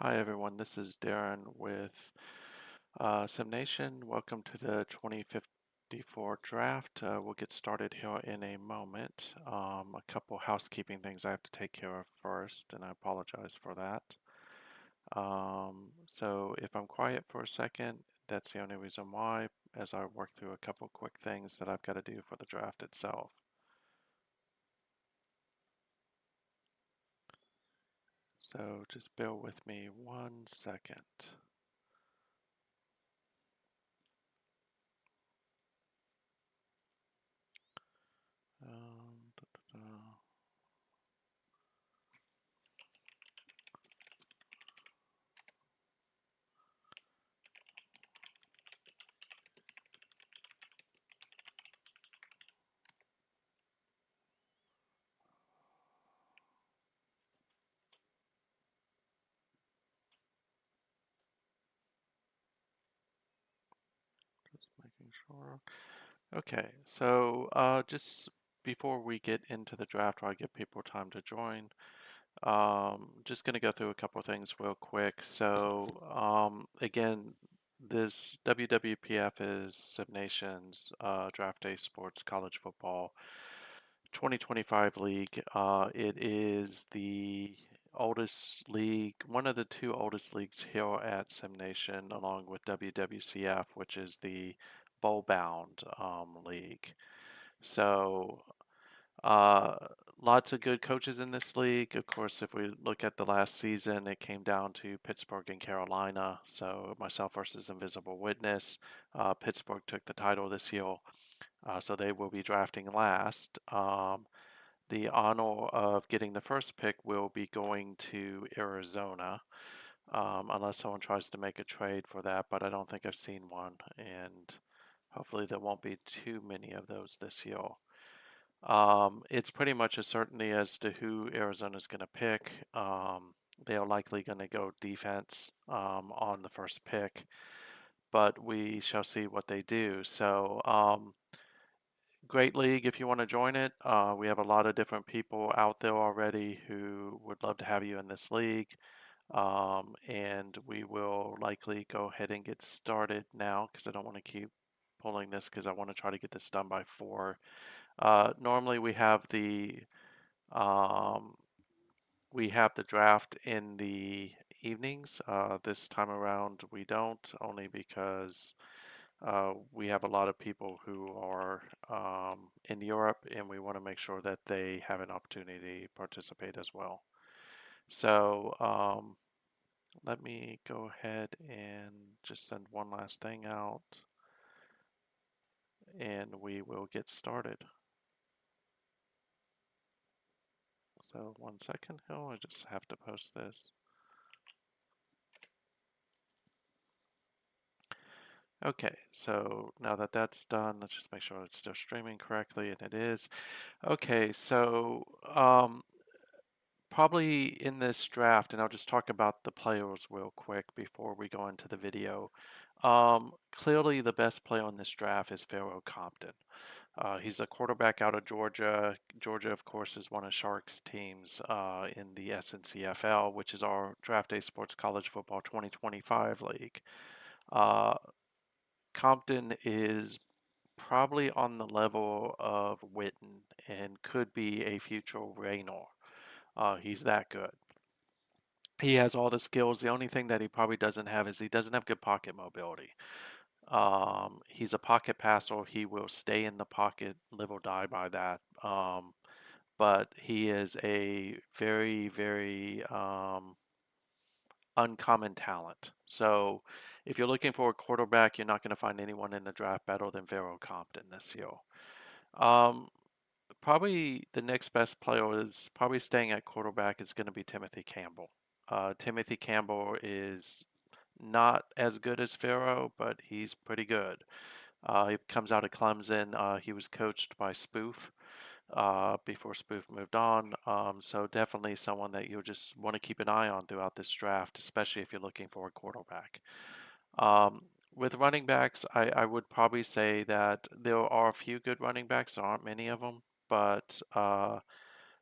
Hi everyone, this is Darren with SimNation. Welcome to the 2054 draft. We'll get started here in a moment. A couple housekeeping things I have to take care of first, and I apologize for that. So if I'm quiet for a second, that's the only reason why, as I work through a couple quick things that I've got to do for the draft itself. So just bear with me 1 second. Da, da, da. Just making sure. Okay, so just before we get into the draft, where I give people time to join, just going to go through a couple of things real quick. So again, this WWPF is SimNation's Draft Day Sports College Football 2025 league. It is the oldest league, one of the two oldest leagues here at SimNation, along with WWCF, which is the bowl-bound league. So, uh, lots of good coaches in this league. Of course, if we look at the last season, it came down to Pittsburgh and Carolina. So, myself versus Invisible Witness. Pittsburgh took the title this year, so they will be drafting last. The honor of getting the first pick will be going to Arizona, unless someone tries to make a trade for that, but I don't think I've seen one, and hopefully there won't be too many of those this year. It's pretty much a certainty as to who Arizona's going to pick. They are likely going to go defense on the first pick, but we shall see what they do. So, great league if you want to join it. We have a lot of different people out there already who would love to have you in this league. And we will likely go ahead and get started now because I don't want to keep pulling this because I want to try to get this done by 4. Normally um, we have the draft in the evenings. This time around we don't, only because we have a lot of people who are in Europe, and we want to make sure that they have an opportunity to participate as well. So let me go ahead and just send one last thing out, and we will get started. So 1 second. Oh, I just have to post this. Okay, so now that that's done, let's just make sure it's still streaming correctly, and it is. Okay, so probably in this draft, and I'll just talk about the players real quick before we go into the video. Clearly, the best player in this draft is Pharaoh Compton. He's a quarterback out of Georgia. Georgia, of course, is one of Sharks' teams in the SNCFL, which is our Draft Day Sports College Football 2025 league. Uh, Compton is probably on the level of Witten and could be a future Raynor. He's that good. He has all the skills. The only thing that he probably doesn't have is he doesn't have good pocket mobility. He's a pocket passer. He will stay in the pocket, live or die by that. But he is a very, very uncommon talent. So if you're looking for a quarterback, you're not going to find anyone in the draft better than Vero Compton this year. Um, Probably the next best player is probably staying at quarterback is going to be Timothy Campbell. Timothy Campbell is not as good as Pharaoh, but he's pretty good. He comes out of Clemson. He was coached by Spoof before Spoof moved on. So definitely someone that you'll just want to keep an eye on throughout this draft, especially if you're looking for a quarterback. Um, with running backs, I would probably say that there are a few good running backs. There aren't many of them, but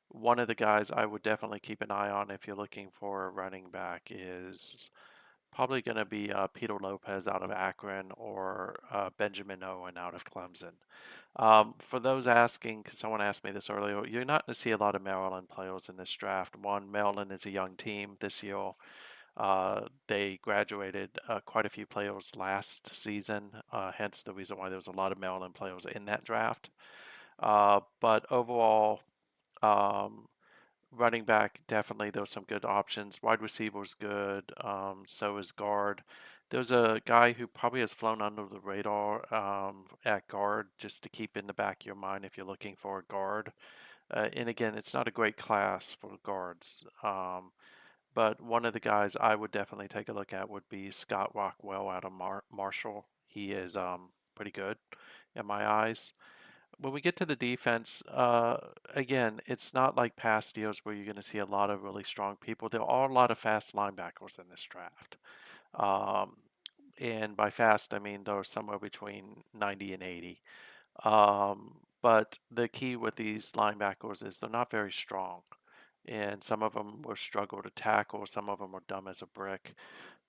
one of the guys I would definitely keep an eye on if you're looking for a running back is probably going to be Peter Lopez out of Akron or Benjamin Owen out of Clemson. For those asking, because someone asked me this earlier, you're not going to see a lot of Maryland players in this draft. One, Maryland is a young team this year. They graduated quite a few players last season, hence the reason why there was a lot of Maryland players in that draft. But overall, um, running back, definitely there's some good options. Wide receiver's good. So is guard. There's a guy who probably has flown under the radar at guard, just to keep in the back of your mind if you're looking for a guard. And again, it's not a great class for guards. But one of the guys I would definitely take a look at would be Scott Rockwell out of Marshall. He is pretty good in my eyes. When we get to the defense, again, it's not like past years where you're going to see a lot of really strong people. There are a lot of fast linebackers in this draft. Um, and by fast, I mean they're somewhere between 90 and 80. But the key with these linebackers is they're not very strong. And some of them will struggle to tackle, some of them are dumb as a brick.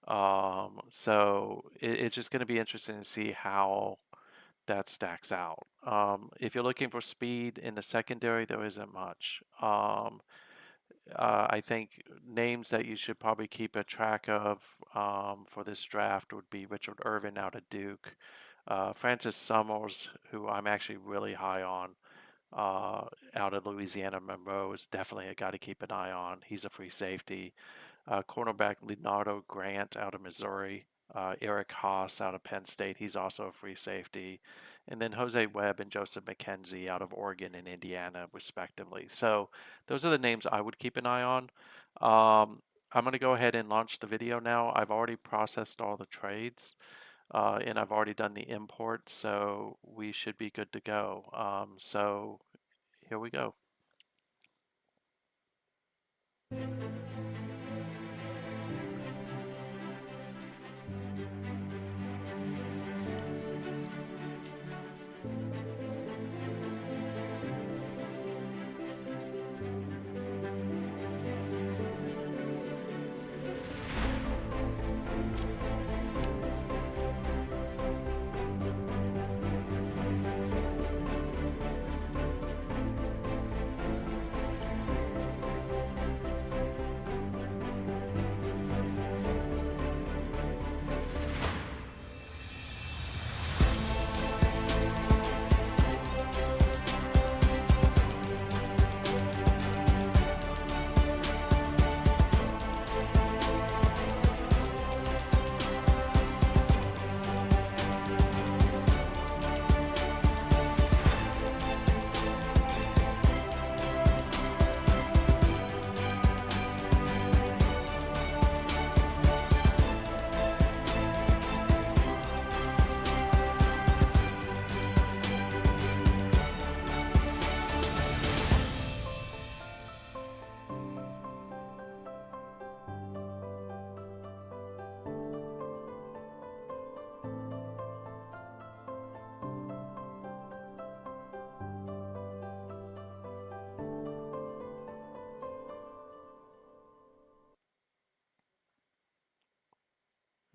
So it's just going to be interesting to see how that stacks out. If you're looking for speed in the secondary, there isn't much. I think names that you should probably keep a track of for this draft would be Richard Irvin out of Duke, Francis Summers, who I'm actually really high on, out of Louisiana Monroe, is definitely a guy to keep an eye on. He's a free safety. Cornerback Leonardo Grant out of Missouri. Eric Haas out of Penn State. He's also a free safety. And then Jose Webb and Joseph McKenzie out of Oregon and Indiana, respectively. So those are the names I would keep an eye on. I'm going to go ahead and launch the video now. I've already processed all the trades. And I've already done the import, so we should be good to go. So here we go.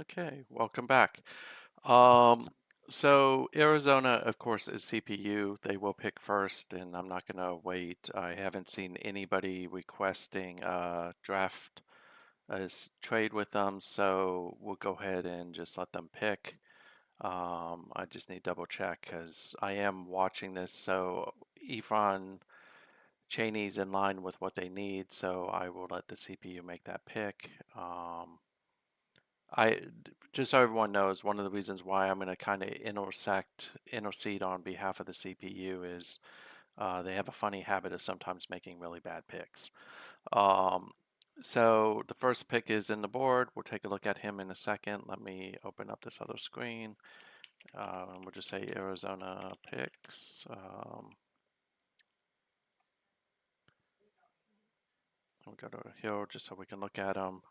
Okay, welcome back. Um, so Arizona, of course, is CPU. They will pick first, and I'm not going to wait. I haven't seen anybody requesting draft as trade with them, so we'll go ahead and just let them pick. I just need to double check because I am watching this. So Efrain Chaney's in line with what they need, so I will let the CPU make that pick. I just so everyone knows, one of the reasons why I'm going to kind of intercede on behalf of the CPU is they have a funny habit of sometimes making really bad picks. Um, so the first pick is in the board. We'll take a look at him in a second. Let me open up this other screen. And we'll just say Arizona picks. We'll go to here just so we can look at them.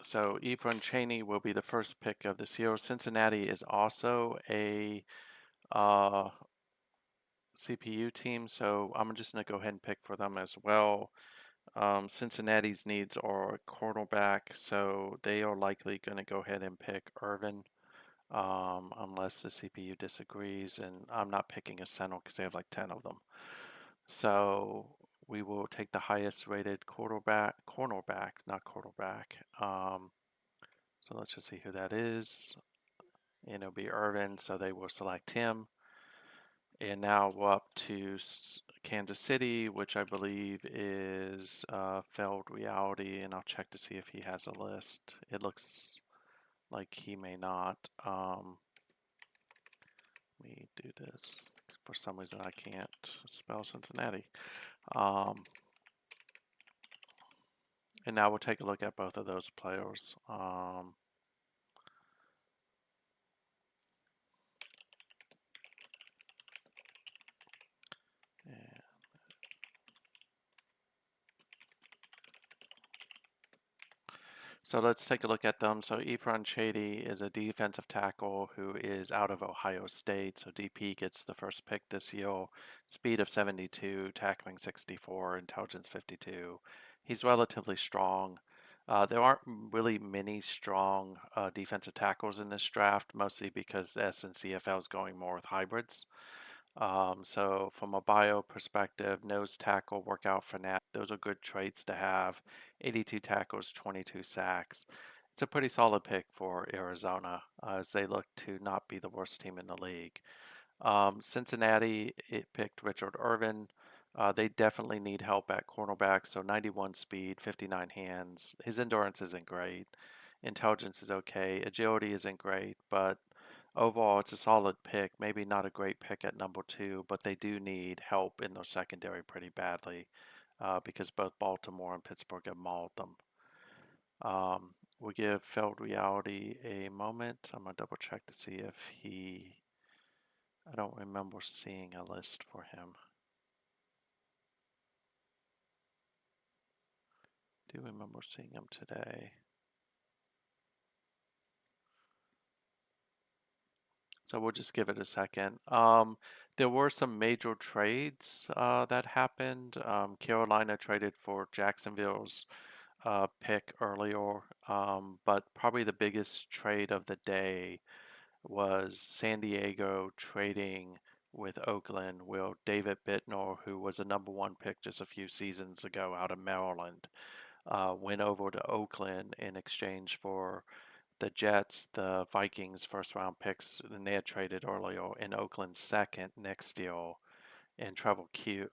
So Efrain Chaney will be the first pick of this year. Cincinnati is also a CPU team, so I'm just going to go ahead and pick for them as well. Cincinnati's needs are a cornerback, so they are likely going to go ahead and pick Irvin, unless the CPU disagrees, and I'm not picking a center because they have like 10 of them. So we will take the highest rated cornerback, not quarterback. So let's just see who that is. And it'll be Irvin, so they will select him. And now we're up to Kansas City, which I believe is Failed Reality, and I'll check to see if he has a list. It looks like he may not. Let me do this. For some reason, I can't spell Cincinnati. And now we'll take a look at both of those players. So let's take a look at them. So Efrain Chaney is a defensive tackle who is out of Ohio State. So DP gets the first pick this year. Speed of 72, tackling 64, intelligence 52. He's relatively strong. There aren't really many strong defensive tackles in this draft, mostly because the SNCFL is going more with hybrids. So from a bio perspective, nose tackle, workout fanatic, those are good traits to have. 82 tackles, 22 sacks. It's a pretty solid pick for Arizona, as they look to not be the worst team in the league. Cincinnati, it picked Richard Irvin. They definitely need help at cornerback, so 91 speed, 59 hands. His endurance isn't great. Intelligence is okay. Agility isn't great, but overall, it's a solid pick. Maybe not a great pick at number 2, but they do need help in their secondary pretty badly because both Baltimore and Pittsburgh have mauled them. We'll give Failed Reality a moment. I'm going to double check to see if he. I don't remember seeing a list for him. Do remember seeing him today. So we'll just give it a second. There were some major trades that happened. Carolina traded for Jacksonville's pick earlier, but probably the biggest trade of the day was San Diego trading with Oakland, where David Bittner, who was a number 1 pick just a few seasons ago out of Maryland, went over to Oakland in exchange for the Jets, the Vikings first round picks, and they had traded earlier in Oakland's second next year, and Trevor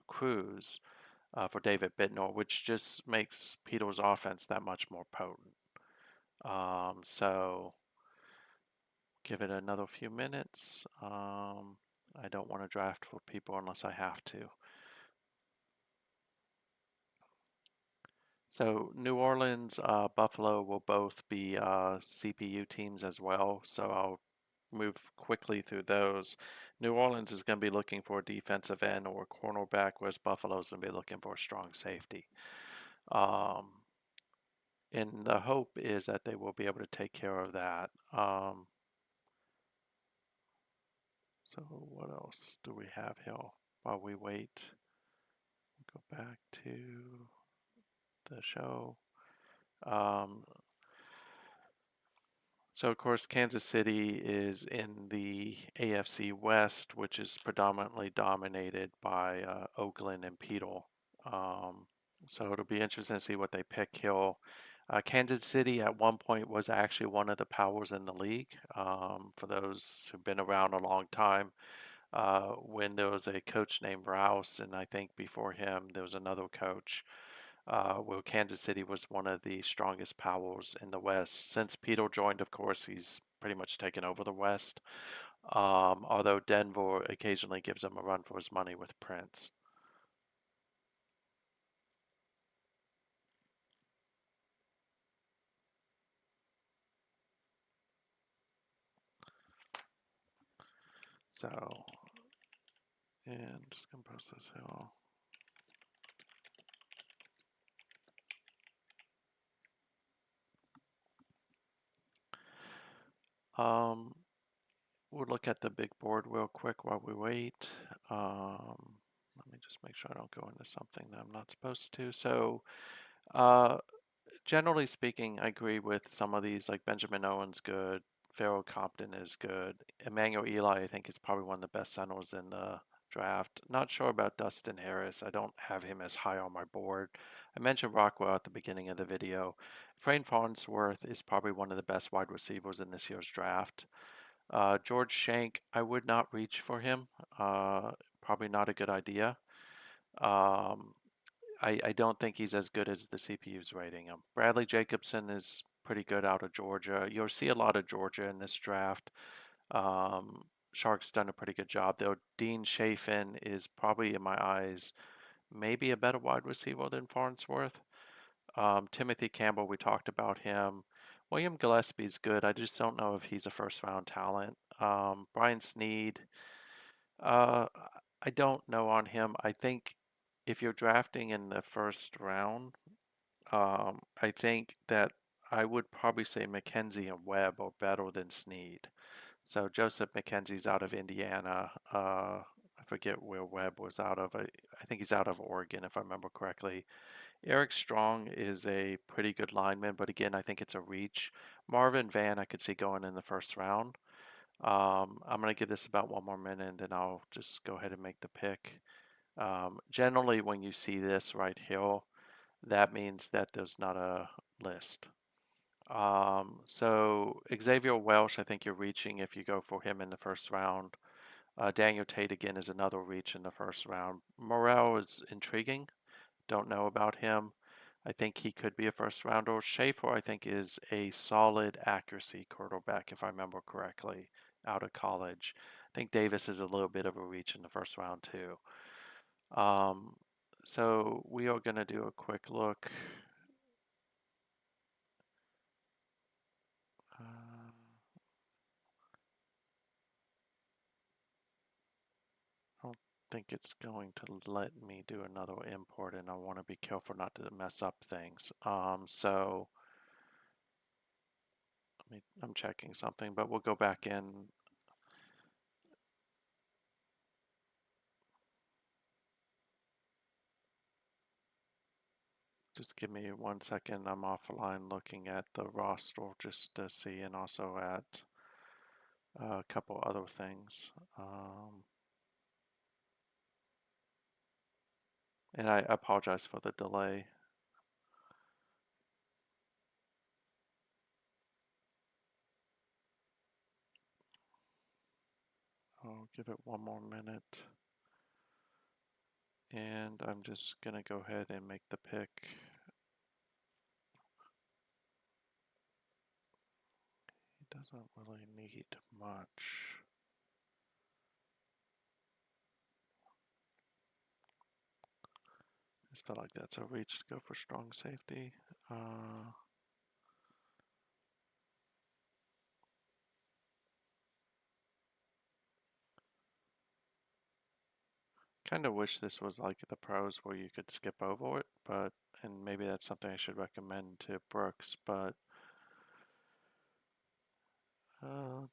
Cruz for David Bittner, which just makes Peter's offense that much more potent. So give it another few minutes. I don't want to draft for people unless I have to. So New Orleans, Buffalo will both be CPU teams as well. So I'll move quickly through those. New Orleans is going to be looking for a defensive end or a cornerback, whereas Buffalo's going to be looking for a strong safety. And the hope is that they will be able to take care of that. So what else do we have here while we wait? Go back to the show. So of course, Kansas City is in the AFC West, which is predominantly dominated by Oakland and Peter. So it'll be interesting to see what they pick here. Kansas City at one point was actually one of the powers in the league. For those who've been around a long time, when there was a coach named Rouse, and I think before him there was another coach. Well, Kansas City was one of the strongest powers in the West. Since Peter joined, of course, he's pretty much taken over the West. Although Denver occasionally gives him a run for his money with Prince. So, and just gonna post this here. Um, we'll look at the big board real quick while we wait. Let me just make sure I don't go into something that I'm not supposed to. So, uh, generally speaking, I agree with some of these, like Benjamin Owen's good, Pharaoh Compton is good. Emmanuel Eli, I think, is probably one of the best centers in the draft. Not sure about Dustin Harris. I don't have him as high on my board. I mentioned Rockwell at the beginning of the video. Efrain Farnsworth is probably one of the best wide receivers in this year's draft. George Shank, I would not reach for him. Probably not a good idea. Um, I don't think he's as good as the CPU's rating him. Bradley Jacobson is pretty good out of Georgia. You'll see a lot of Georgia in this draft. Um, Shark's done a pretty good job, though. Dean Chafin is probably, in my eyes, maybe a better wide receiver than Farnsworth. Timothy Campbell, we talked about him. William Gillespie's good. I just don't know if he's a first round talent. Brian Snead, uh, I don't know on him. I think if you're drafting in the first round, I think that I would probably say McKenzie and Webb are better than Snead. So Joseph McKenzie's out of Indiana. I forget where Webb was out of. I think he's out of Oregon, if I remember correctly. Eric Strong is a pretty good lineman, but again, I think it's a reach. Marvin Van, I could see going in the first round. I'm going to give this about 1 more minute, and then I'll just go ahead and make the pick. Generally, when you see this right here, that means that there's not a list. So Xavier Welsh, I think you're reaching if you go for him in the first round. Daniel Tate again is another reach in the first round. Morrell is intriguing. Don't know about him. I think he could be a first rounder. Schaefer, I think, is a solid accuracy quarterback, if I remember correctly, out of college. I think Davis is a little bit of a reach in the first round, too. Um, so we are going to do a quick look. Uh, I don't think it's going to let me do another import, and I want to be careful not to mess up things. So I'm checking something, but we'll go back in. Just give me 1 second. I'm offline looking at the roster just to see, and also at a couple other things. And I apologize for the delay. I'll give it 1 more minute. And I'm just going to go ahead and make the pick. He doesn't really need much. I just feel like that's a reach to go for strong safety. Kind of wish this was like the pros where you could skip over it, but and maybe that's something I should recommend to Brooks, but uh,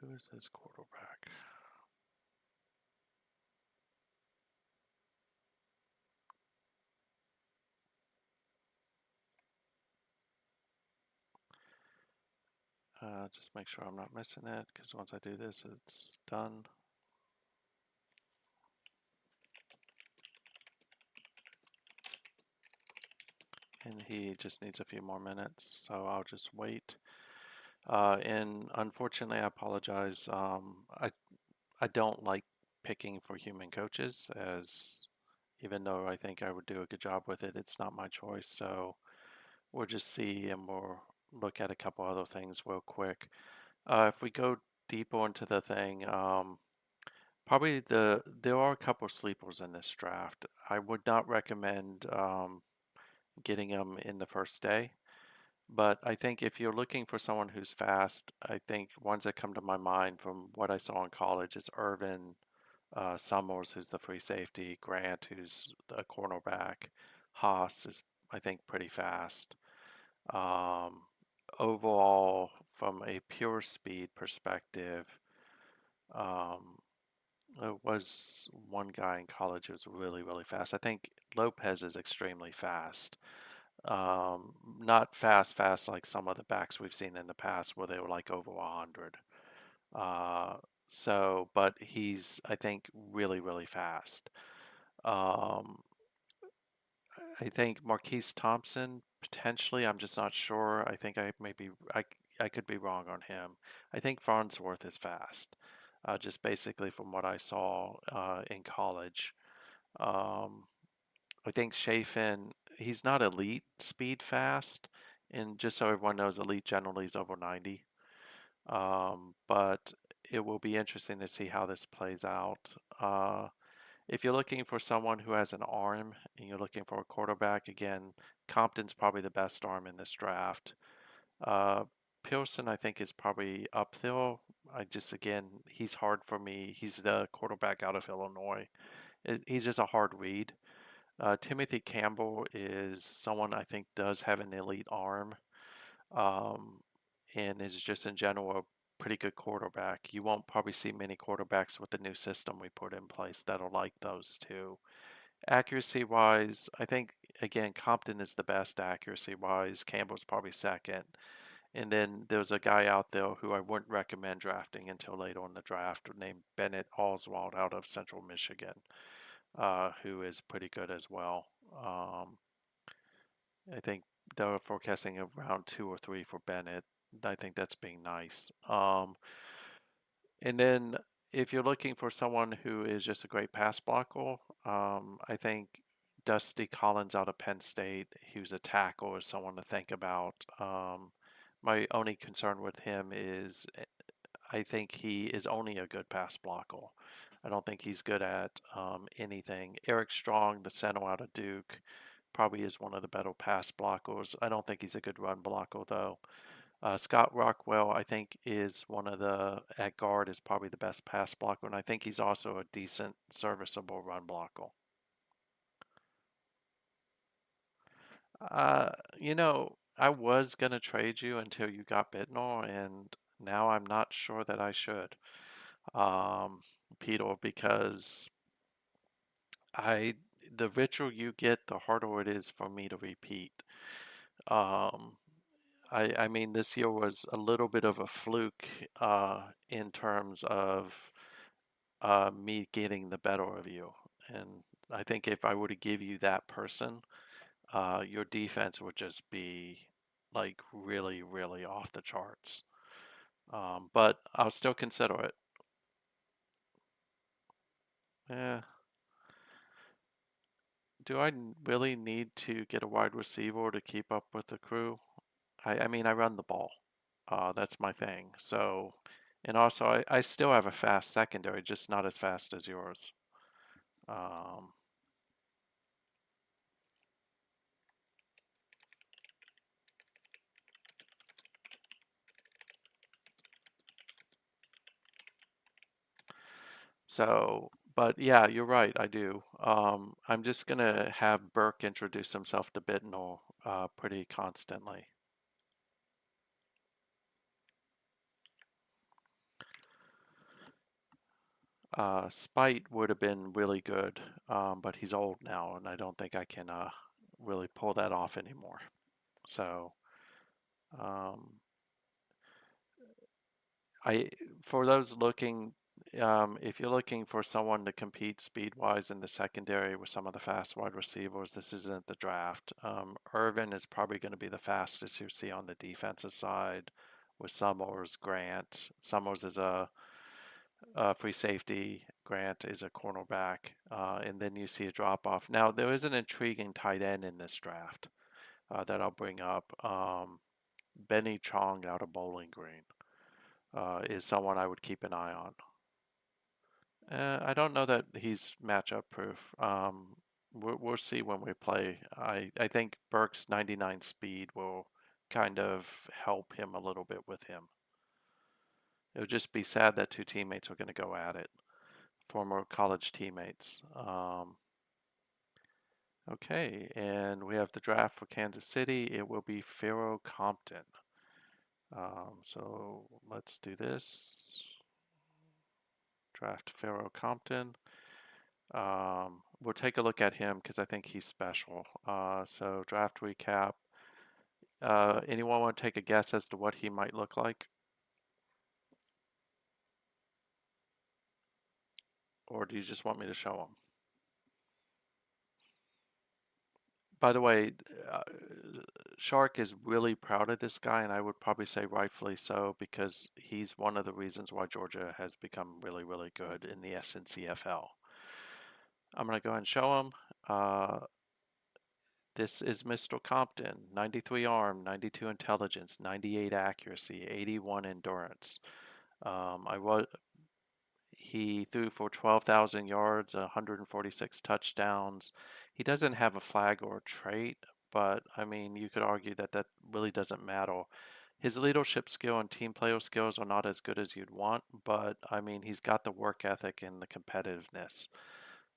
who is his quarterback? Just make sure I'm not missing it, because once I do this, it's done. And he just needs a few more minutes, so I'll just wait. And unfortunately, I apologize. I don't like picking for human coaches, as even though I think I would do a good job with it, it's not my choice. So we'll just see, and we'll look at a couple other things real quick. If we go deeper into the thing, probably there are a couple sleepers in this draft. I would not recommend getting them in the first day. But I think if you're looking for someone who's fast, I think ones that come to my mind from what I saw in college is Irvin Summers, who's the free safety, Grant, who's a cornerback, Haas is, I think, pretty fast. Um, overall, from a pure speed perspective, um, there was one guy in college who was really, really fast. I think Lopez is extremely fast. Not fast like some of the backs we've seen in the past where they were like over 100. Uh, but he's, I think, really, really fast. Um, I think Marquise Thompson potentially. I'm just not sure. I think I could be wrong on him. I think Farnsworth is fast, just basically from what I saw in college. Um, I think Chafin, he's not elite speed fast, and just so everyone knows, elite generally is over 90. But it will be interesting to see how this plays out. If you're looking for someone who has an arm and you're looking for a quarterback, again, Compton's probably the best arm in this draft. Uh, Pearson, I think, is probably up there. Again, he's hard for me. He's the quarterback out of Illinois. He's just a hard read. Timothy Campbell is someone I think does have an elite arm, um, and is just in general a pretty good quarterback. You won't probably see many quarterbacks with the new system we put in place that'll like those two. Accuracy wise, I think again Compton is the best accuracy wise. Campbell's probably second. And then there's a guy out there who I wouldn't recommend drafting until later in the draft named Bennett Oswald out of Central Michigan, who is pretty good as well. I think they're forecasting around 2 or 3 for Bennett. I think that's being nice. And then if you're looking for someone who is just a great pass blocker, I think Dusty Collins out of Penn State, who's a tackle, is someone to think about. My only concern with him is I think he is only a good pass blocker. I don't think he's good at anything. Eric Strong, the center out of Duke, probably is one of the better pass blockers. I don't think he's a good run blocker though. Scott Rockwell, I think, is one of the at guard is probably the best pass blocker, and I think he's also a decent, serviceable run blocker. Uh, I was gonna trade you until you got Bittner, and now I'm not sure that I should, um, Peter, because I the richer you get, the harder it is for me to repeat. Um, I mean, this year was a little bit of a fluke in terms of me getting the better of you. And I think if I were to give you that person, your defense would just be like really, really off the charts. But I'll still consider it. Eh, do I really need to get a wide receiver to keep up with the crew? I mean, I run the ball. That's my thing. So, and also, I still have a fast secondary, just not as fast as yours. Um, but yeah, you're right. I do. I'm just gonna have Burke introduce himself to Bitnall pretty constantly. Spite would have been really good, but he's old now, and I don't think I can really pull that off anymore. So, um, I for those looking, if you're looking for someone to compete speed-wise in the secondary with some of the fast wide receivers, this isn't the draft. Irvin is probably going to be the fastest you see on the defensive side, with Summers, Grant. Summers is a free safety. Grant is a cornerback, and then you see a drop off. Now there is an intriguing tight end in this draft that I'll bring up. Benny Chong out of Bowling Green is someone I would keep an eye on. I don't know that he's matchup proof. We'll see when we play. I think Burke's 99 speed will kind of help him a little bit with him. It would just be sad that two teammates are going to go at it, former college teammates. Okay, and we have the draft for Kansas City. It will be Pharaoh Compton. So let's do this. Draft Pharaoh Compton. We'll take a look at him because I think he's special. So draft recap. Anyone want to take a guess as to what he might look like? Or do you just want me to show him? By the way, uh, Shark is really proud of this guy, and I would probably say rightfully so because he's one of the reasons why Georgia has become really, really good in the SNCFL. I'm going to go ahead and show him. Uh, this is Mr. Compton, 93 arm, 92 intelligence, 98 accuracy, 81 endurance. I was He threw for 12,000 yards, 146 touchdowns. He doesn't have a flag or a trait, but I mean, you could argue that that really doesn't matter. His leadership skill and team player skills are not as good as you'd want, but I mean, he's got the work ethic and the competitiveness.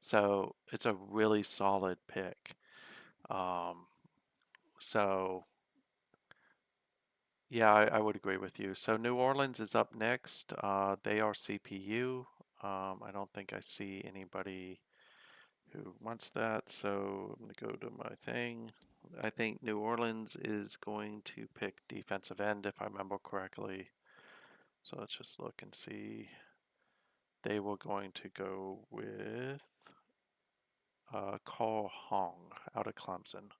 So it's a really solid pick. Um, so yeah, I would agree with you. So New Orleans is up next. They are CPU. I don't think I see anybody who wants that. So I'm going to go to my thing. I think New Orleans is going to pick defensive end, if I remember correctly. So let's just look and see. They were going to go with Cole Hong out of Clemson.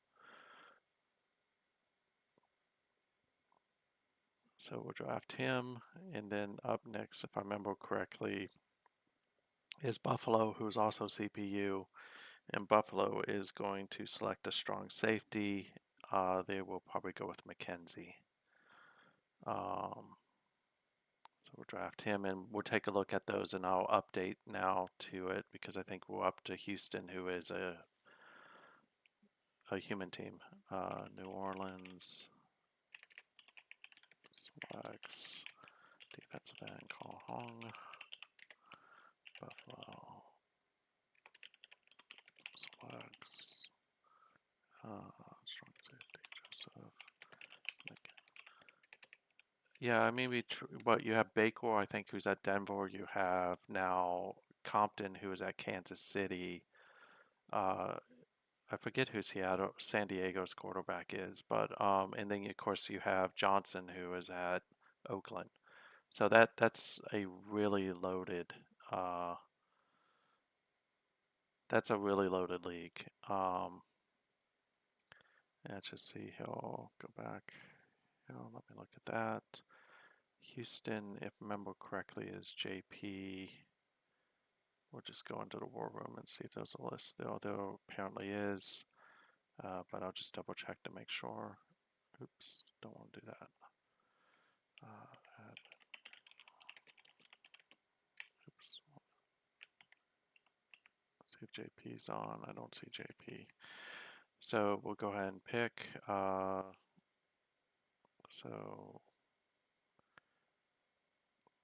So we'll draft him. And then up next, if I remember correctly, is Buffalo, who's also CPU. And Buffalo is going to select a strong safety. They will probably go with McKenzie. So we'll draft him and we'll take a look at those and I'll update now to it because I think we're up to Houston, who is a human team. New Orleans selects defensive end Cole Hong. Buffalo selects strong safety Joseph. Yeah, I mean, what you have Baker, I think, who's at Denver. You have now Compton, who is at Kansas City. Uh, I forget who's he at. San Diego's quarterback is, but and then of course you have Johnson, who is at Oakland. So that's a really loaded. Uh, that's a really loaded league. Let's just see. He'll go back. Let me look at that. Houston, if I remember correctly, is JP. We'll just go into the war room and see if there's a list there. There apparently is, but I'll just double check to make sure. Oops, don't want to do that. Oops. See if JP's on. I don't see JP. So we'll go ahead and pick. So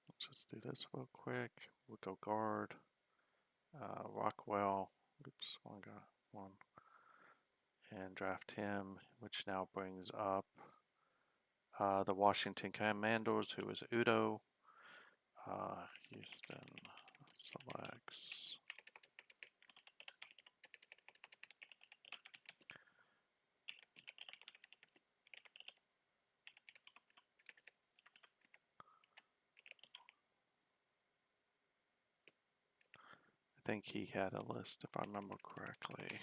let's just do this real quick. We'll go guard. Rockwell. Oops, one guy. One. And draft him, which now brings up the Washington Commanders, who is Udo. Houston selects. I think he had a list, if I remember correctly.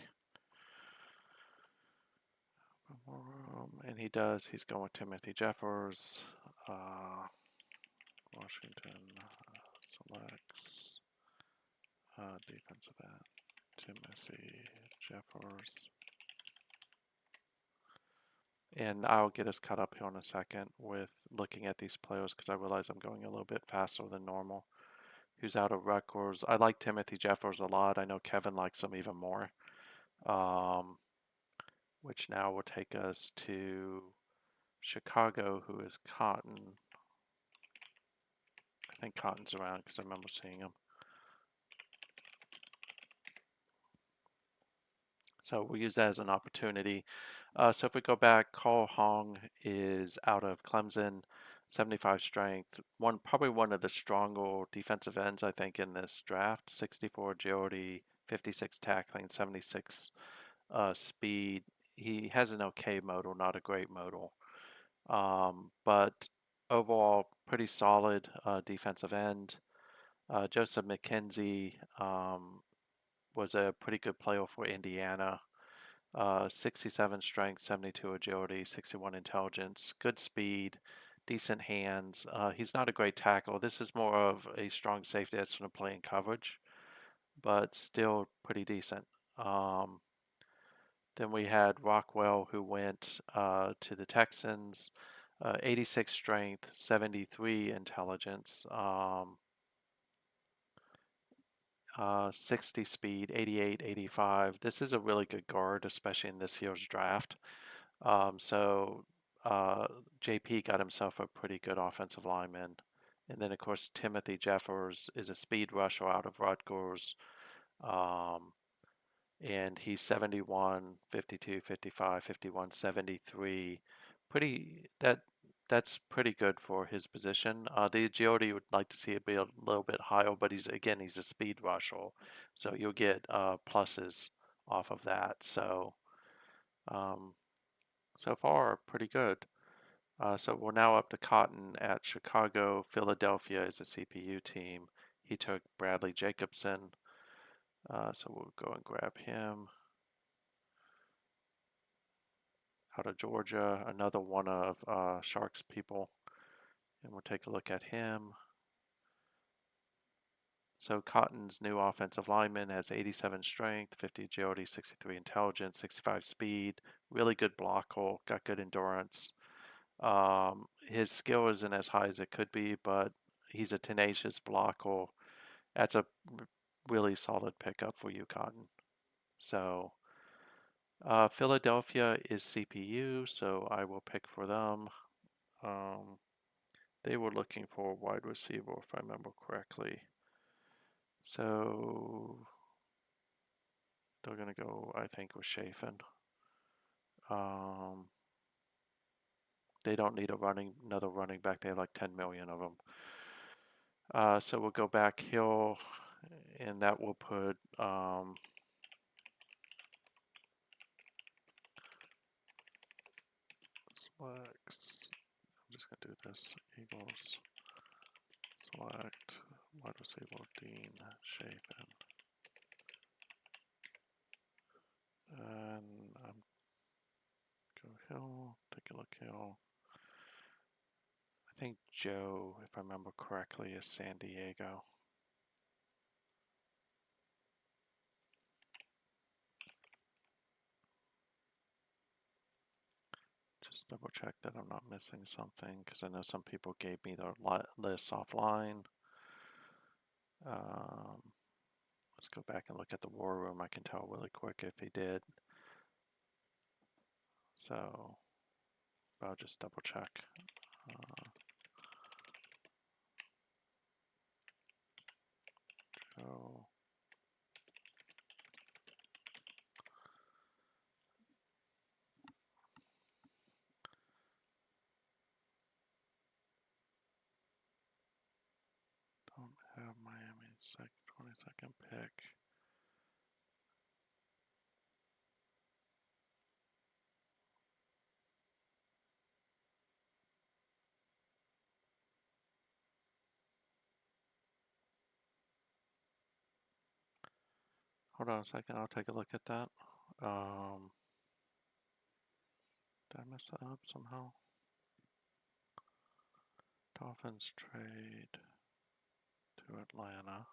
And he does. He's going with Timothy Jeffers. Washington selects defensive end Timothy Jeffers. And I'll get us caught up here in a second with looking at these players because I realize I'm going a little bit faster than normal. Who's out of Rutgers? I like Timothy Jeffers a lot. I know Kevin likes him even more. Which now will take us to Chicago, who is Cotton. I think Cotton's around because I remember seeing him. So we'll use that as an opportunity. So if we go back, Cole Hong is out of Clemson. 75 strength, probably one of the stronger defensive ends I think in this draft. 64 agility, 56 tackling, 76 speed. He has an okay modal, not a great modal, but overall pretty solid defensive end. Joseph McKenzie was a pretty good player for Indiana. 67 strength, 72 agility, 61 intelligence, good speed, decent hands. He's not a great tackle. This is more of a strong safety that's going to play in coverage, but still pretty decent. Then we had Rockwell, who went to the Texans, 86 strength, 73 intelligence, 60 speed, 88, 85. This is a really good guard, especially in this year's draft. So JP got himself a pretty good offensive lineman. And then, of course, Timothy Jeffers is a speed rusher out of Rutgers. And he's 71, 52, 55, 51, 73. That's pretty good for his position. The agility would like to see it be a little bit higher, but he's a speed rusher, so you'll get pluses off of that. So um, so far pretty good. So we're now up to Cotton at Chicago. Philadelphia is a CPU team. He took Bradley Jacobson, so we'll go and grab him. Out of Georgia, another one of Sharks people, and we'll take a look at him. So Cotton's new offensive lineman has 87 strength, 50 agility, 63 intelligence, 65 speed, really good blocker, got good endurance. His skill isn't as high as it could be, but he's a tenacious blocker. That's a really solid pickup for you, Cotton. So Philadelphia is CPU, so I will pick for them. They were looking for a wide receiver, if I remember correctly. So they're going to go, I think, with Chafin. They don't need another running back. They have like 10 million of them. So we'll go back Hill, and that will put selects. I'm just going to do this. Eagles select wide receiver Dean Chafin. And go Hill, take a look Hill. I think Joe, if I remember correctly, is San Diego. Just double check that I'm not missing something, because I know some people gave me their lists offline. Let's go back and look at the war room. I can tell really quick if he did. So I'll just double check. Joe. Don't have Miami's 22nd pick. Hold on a second, I'll take a look at that. Did I mess that up somehow? Dolphins trade to Atlanta.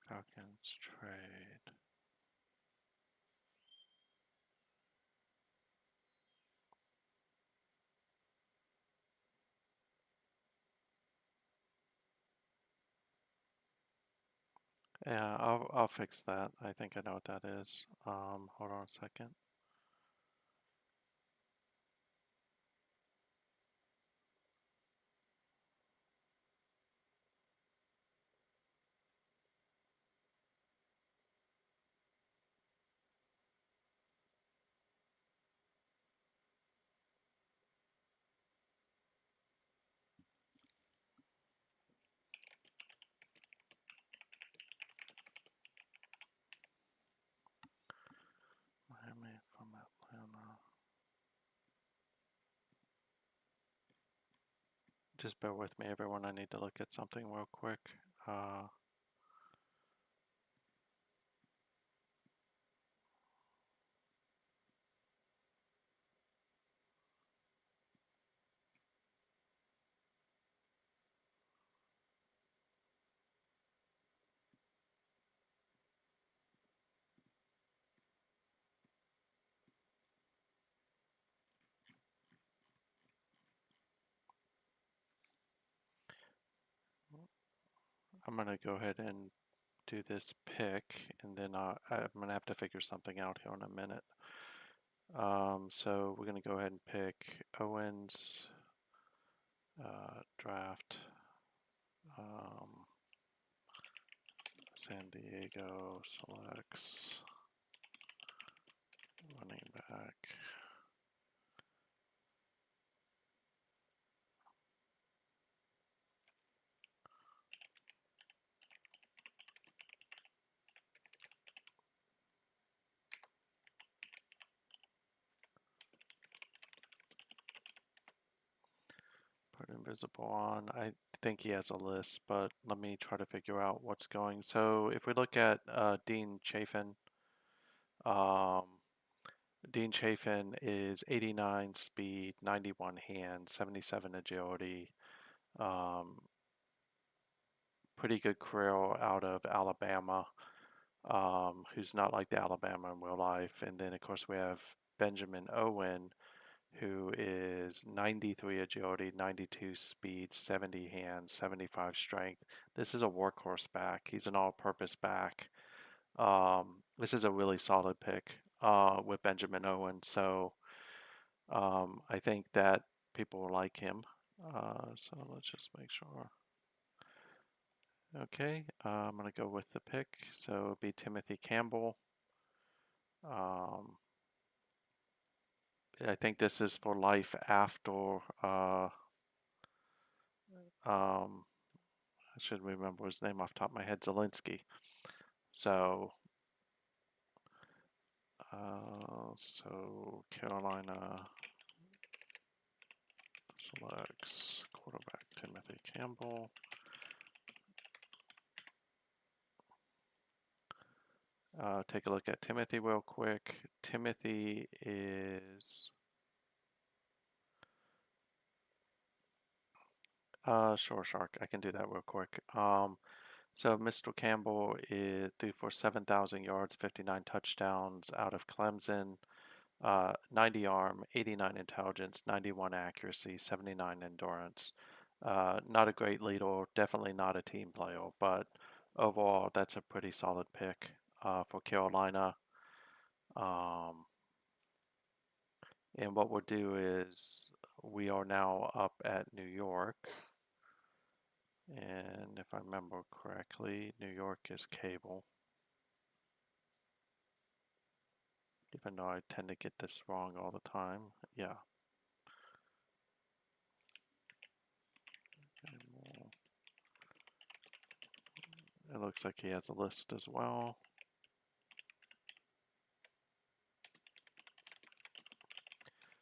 Falcons trade. Yeah, I'll fix that. I think I know what that is. Hold on a second. Just bear with me, everyone. I need to look at something real quick. I'm going to go ahead and do this pick, and then I'm going to have to figure something out here in a minute. So we're going to go ahead and pick Owens draft San Diego selects running back. Put invisible on. I think he has a list, but let me try to figure out what's going. So if we look at Dean Chafin, um, Dean Chafin is 89 speed, 91 hand, 77 agility. Pretty good career out of Alabama, who's not like the Alabama in real life. And then, of course, we have Benjamin Owen, who is 93 agility, 92 speed, 70 hands, 75 strength. This is a workhorse back. He's an all-purpose back. This is a really solid pick with Benjamin Owen. So I think that people will like him. So let's just make sure. Okay, I'm going to go with the pick. So it'll be Timothy Campbell. I think this is for life after, I should remember his name off the top of my head, Zelensky. So, so Carolina selects quarterback Timothy Campbell. Take a look at Timothy real quick. Timothy is, sure, Shark, I can do that real quick. So Mr. Campbell threw for 7,000 yards, 59 touchdowns out of Clemson, 90 arm, 89 intelligence, 91 accuracy, 79 endurance. Not a great leader, definitely not a team player, but overall that's a pretty solid pick for Carolina. And what we'll do is we are now up at New York. And if I remember correctly, New York is cable. Even though I tend to get this wrong all the time. Yeah. It looks like he has a list as well.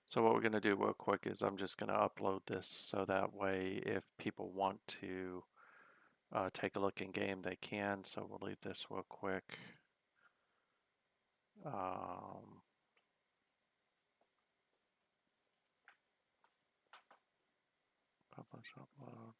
So what we're going to do real quick is I'm just going to upload this so that way if people want to take a look in game, they can. So we'll leave this real quick. Publish, upload.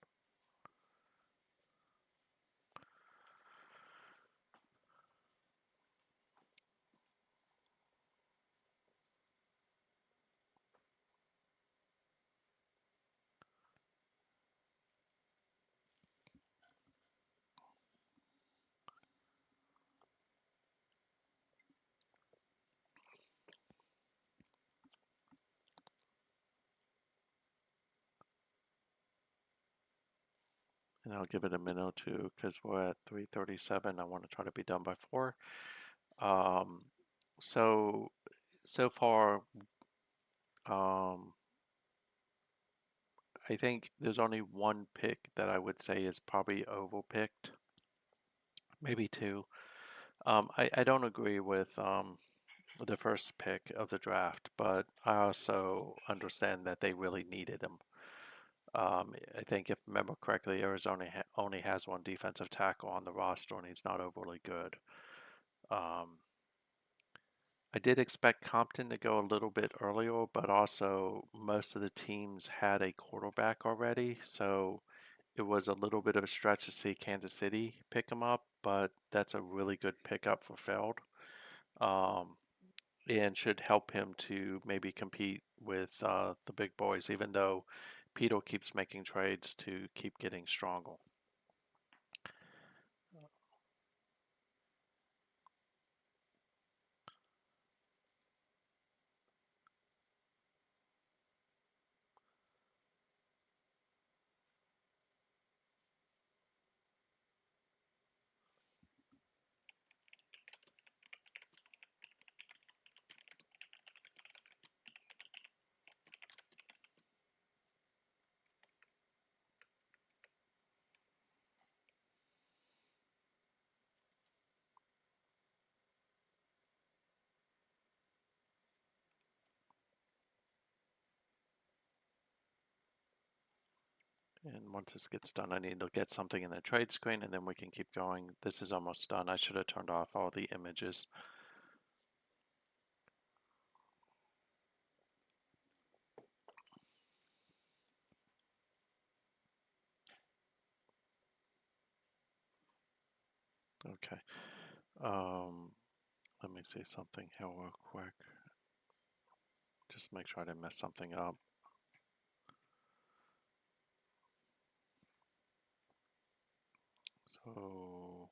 And I'll give it a minute or two because we're at 3:37. I want to try to be done by 4. So far, I think there's only one pick that I would say is probably overpicked, maybe 2. I don't agree with the first pick of the draft, but I also understand that they really needed him. I think if I remember correctly, Arizona only has one defensive tackle on the roster, and he's not overly good. I did expect Compton to go a little bit earlier, but also most of the teams had a quarterback already, so it was a little bit of a stretch to see Kansas City pick him up, but that's a really good pickup for Feld, um, and should help him to maybe compete with the big boys, even though Peter keeps making trades to keep getting stronger. And once this gets done, I need to get something in the trade screen and then we can keep going. This is almost done. I should have turned off all the images. Okay. Let me see something here real quick. Just make sure I didn't mess something up. So,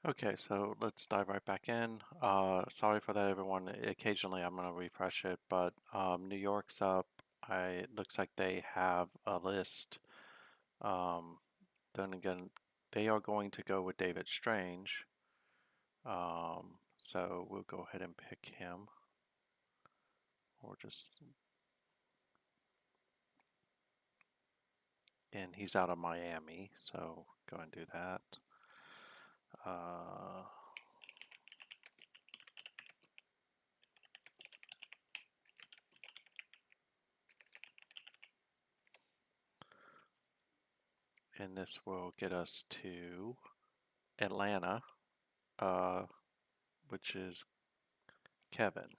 okay, so let's dive right back in. Sorry for that, everyone. Occasionally I'm going to refresh it, but New York's up. It looks like they have a list. Um, then again, they are going to go with David Strange. So we'll go ahead and pick him, or just, and he's out of Miami, so go and do that. Uh, and this will get us to Atlanta, uh, which is Kevin.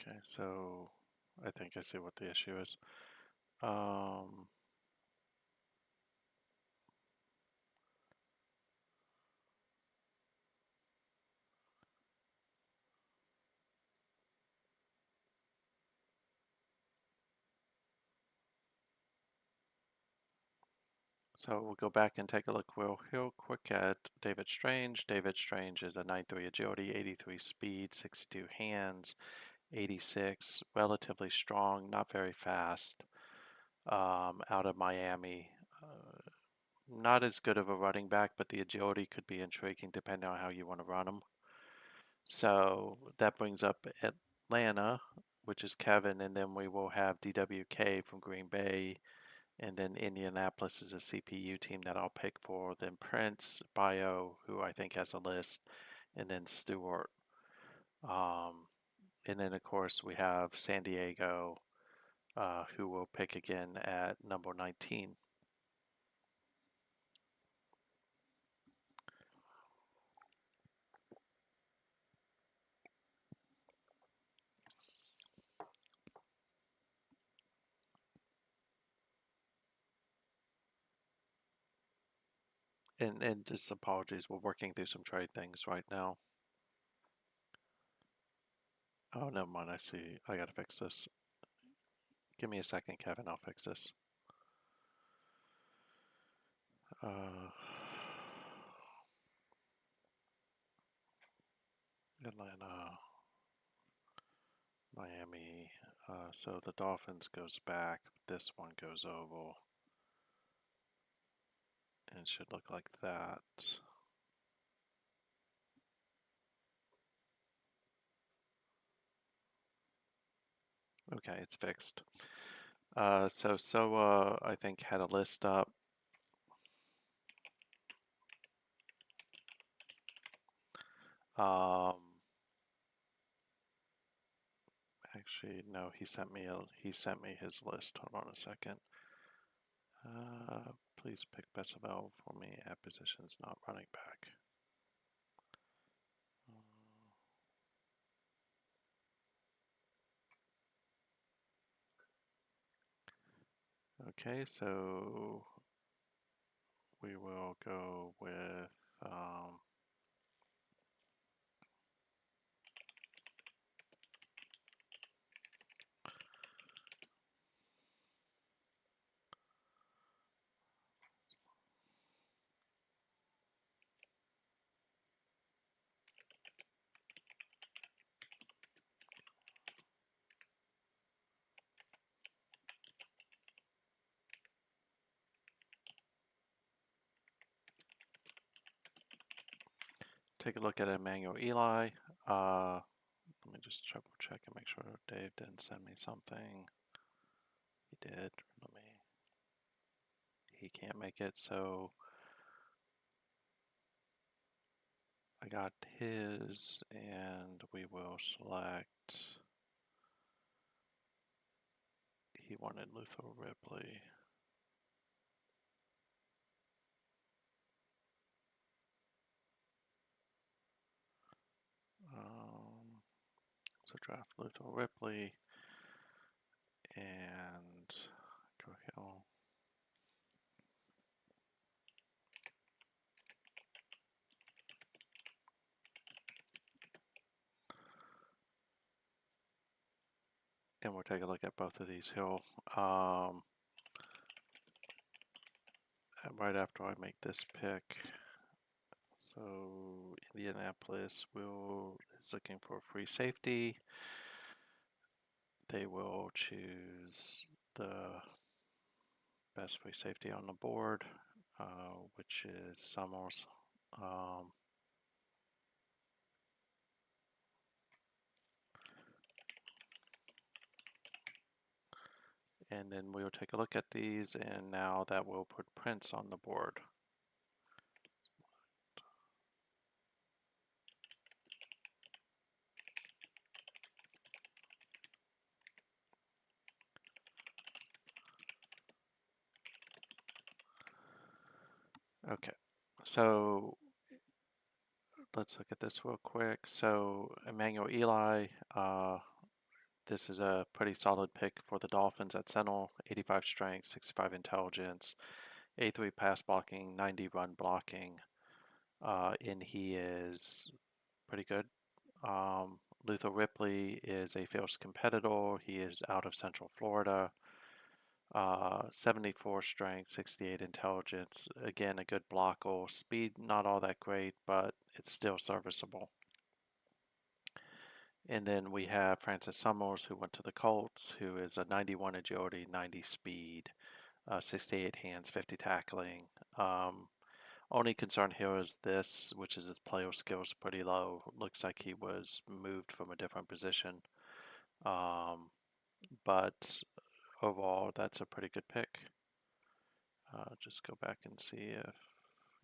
Okay, so I think I see what the issue is. Um, so we'll go back and take a look real quick at David Strange. David Strange is a 9.3 agility, 83 speed, 62 hands, 86, relatively strong, not very fast. Out of Miami. Not as good of a running back, but the agility could be intriguing depending on how you want to run him. So that brings up Atlanta, which is Kevin, and then we will have DWK from Green Bay, and then Indianapolis is a CPU team that I'll pick for. Then Prince, Bio, who I think has a list, and then Stewart. Um, and then of course we have San Diego, who will pick again at number 19. And just apologies, we're working through some trade things right now. Oh, never mind. I see. I gotta fix this. Give me a second, Kevin. I'll fix this. Atlanta, Miami. So the Dolphins goes back. This one goes oval. And it should look like that. Okay, it's fixed. So Soa, I think, had a list up. Um, Actually, no, he sent me his list. Hold on a second. Please pick best available for me at positions not running back. Okay, so we will go with take a look at Emmanuel Eli. Let me just triple check and make sure Dave didn't send me something. He did. Let me. He can't make it, so I got his, and we will select. He wanted Luther Ripley. So draft Luther Ripley and go Hill. And we'll take a look at both of these Hill. Right after I make this pick. So Indianapolis is looking for a free safety. They will choose the best free safety on the board, which is Summers. And then we'll take a look at these, and now that will put Prince on the board. Okay, so let's look at this real quick. So Emmanuel Eli, this is a pretty solid pick for the Dolphins at Sentinel. 85 strength, 65 intelligence, 83 pass blocking, 90 run blocking, and he is pretty good. Luther Ripley is a fierce competitor. He is out of Central Florida. 74 strength, 68 intelligence. Again, a good blocker. Speed, not all that great, but it's still serviceable. And then we have Francis Summers, who went to the Colts, who is a 91 agility, 90 speed, 68 hands, 50 tackling. Only concern here is this, which is his player skills pretty low. Looks like he was moved from a different position. But overall, that's a pretty good pick. Just go back and see if,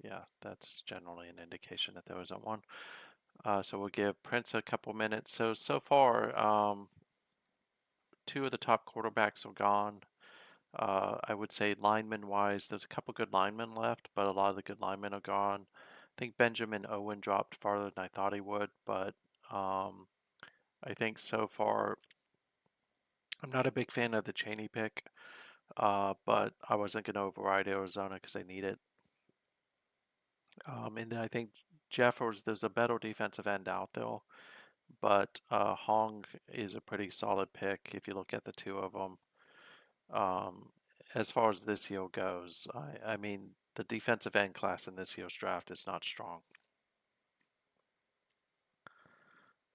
yeah, that's generally an indication that there isn't one. So we'll give Prince a couple minutes. So far, two of the top quarterbacks are gone. I would say lineman-wise, there's a couple good linemen left, but a lot of the good linemen are gone. I think Benjamin Owen dropped farther than I thought he would, but I think so far, I'm not a big fan of the Chaney pick, but I wasn't going to override Arizona because they need it. And then I think Jeffers, there's a better defensive end out there, but Hong is a pretty solid pick if you look at the two of them. Um, as far as this year goes, I mean, the defensive end class in this year's draft is not strong.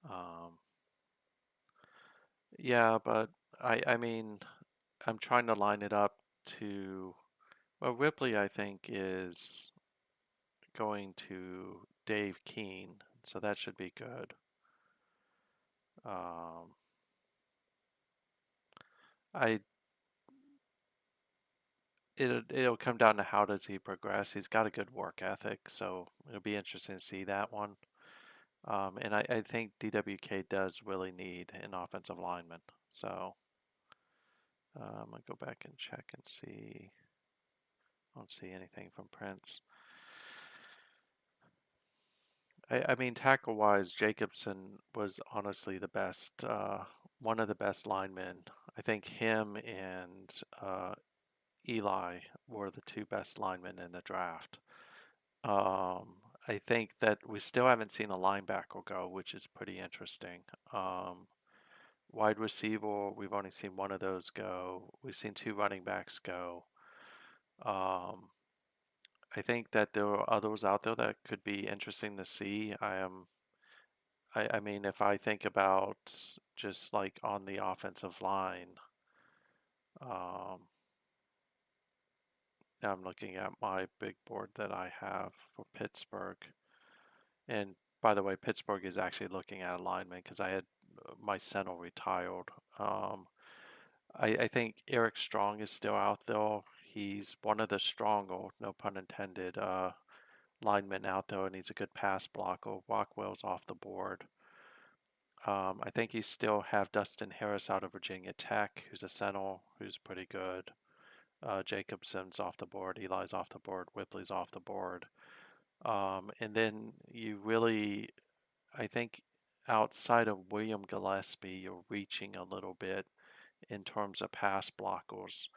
Um, yeah, but I mean, I'm trying to line it up to, well, Ripley, I think, is going to Dave Keene, so that should be good. Um, I it'll come down to how does he progress. He's got a good work ethic, so it'll be interesting to see that one. And I think DWK does really need an offensive lineman. So I'm gonna go back and check and see. I don't see anything from Prince. I mean, tackle wise, Jacobson was honestly the best, one of the best linemen. I think him and Eli were the two best linemen in the draft. I think that we still haven't seen a linebacker go, which is pretty interesting. Wide receiver, we've only seen one of those go. We've seen two running backs go. Um, I think that there are others out there that could be interesting to see. I mean, if I think about just like on the offensive line, um, now I'm looking at my big board that I have for Pittsburgh. And by the way, Pittsburgh is actually looking at alignment because I had my center retired. I think Eric Strong is still out there. He's one of the stronger, no pun intended, linemen out there, and he's a good pass blocker. Rockwell's off the board. I think you still have Dustin Harris out of Virginia Tech, who's a center, who's pretty good. Jacobson's off the board. Eli's off the board. Whipley's off the board. And then you really, I think, outside of William Gillespie, you're reaching a little bit in terms of pass blockers.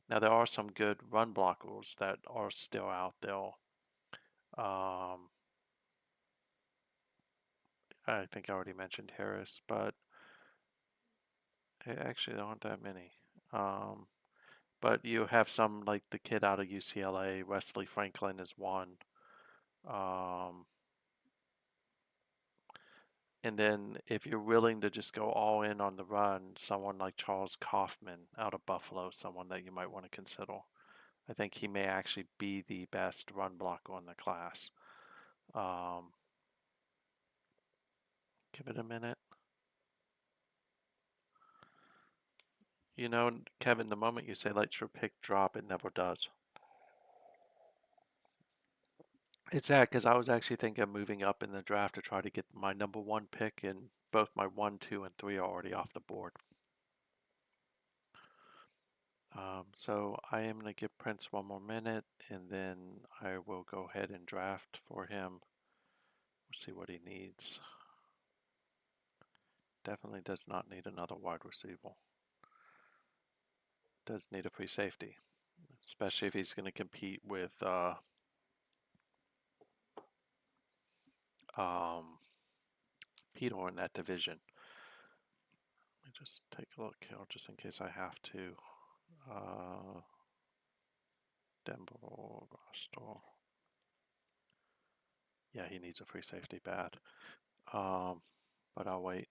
Now, there are some good run blockers that are still out there. I think I already mentioned Harris, but actually, there aren't that many. Um, but you have some like the kid out of UCLA, Wesley Franklin is one. Um, and then if you're willing to just go all in on the run, someone like Charles Kaufman out of Buffalo, someone that you might want to consider. I think he may actually be the best run blocker in the class. Um, give it a minute. You know, Kevin, the moment you say let your pick drop, it never does. It's sad because I was actually thinking of moving up in the draft to try to get my number one pick, and both my one, two, and three are already off the board. So I am going to give Prince one more minute, and then I will go ahead and draft for him. We'll see what he needs. Definitely does not need another wide receiver. Does need a free safety, especially if he's going to compete with Peter in that division. Let me just take a look here, just in case I have to. Denver roster. Yeah, he needs a free safety bad. But I'll wait.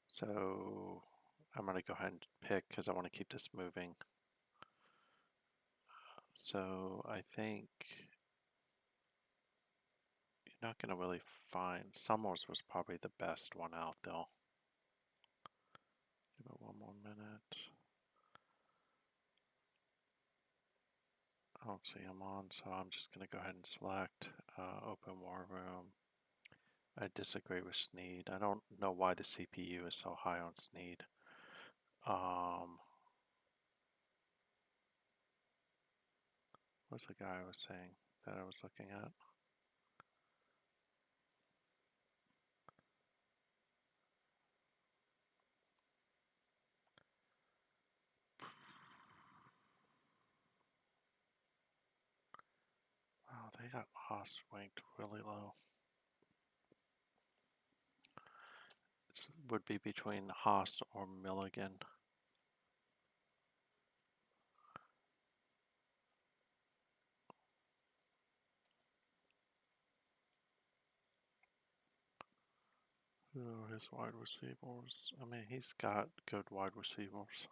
So I'm going to go ahead and pick because I want to keep this moving. So I think you're not going to really find. Summers was probably the best one out there. Give it one more minute. I don't see him on, so I'm just going to go ahead and select Open War Room. I disagree with Sneed. I don't know why the CPU is so high on Sneed. What's the guy I was saying that I was looking at? I got Haas ranked really low. It would be between Haas or Milligan. Who are his wide receivers? I mean, he's got good wide receivers.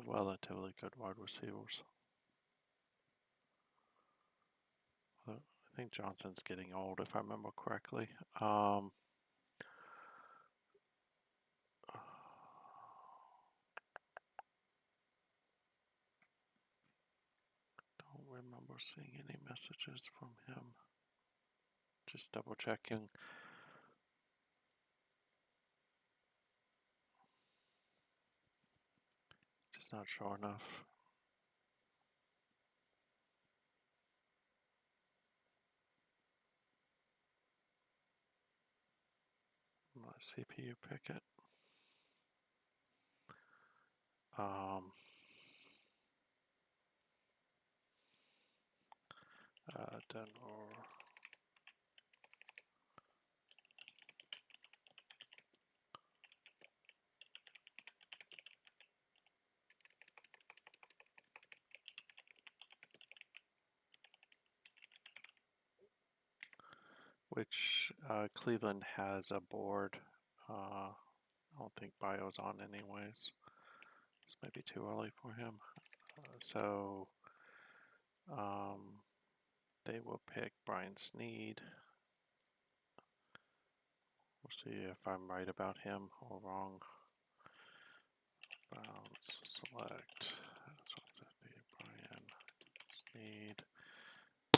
Relatively good wide receivers. I think Johnson's getting old, if I remember correctly. Don't remember seeing any messages from him. Just double checking. Just not sure enough. My CPU pick it. Denver. Which Cleveland has a board. I don't think Bio's on anyways. This might be too early for him. So they will pick Brian Snead. We'll see if I'm right about him or wrong. Browns select. That's what's that be? Brian Snead.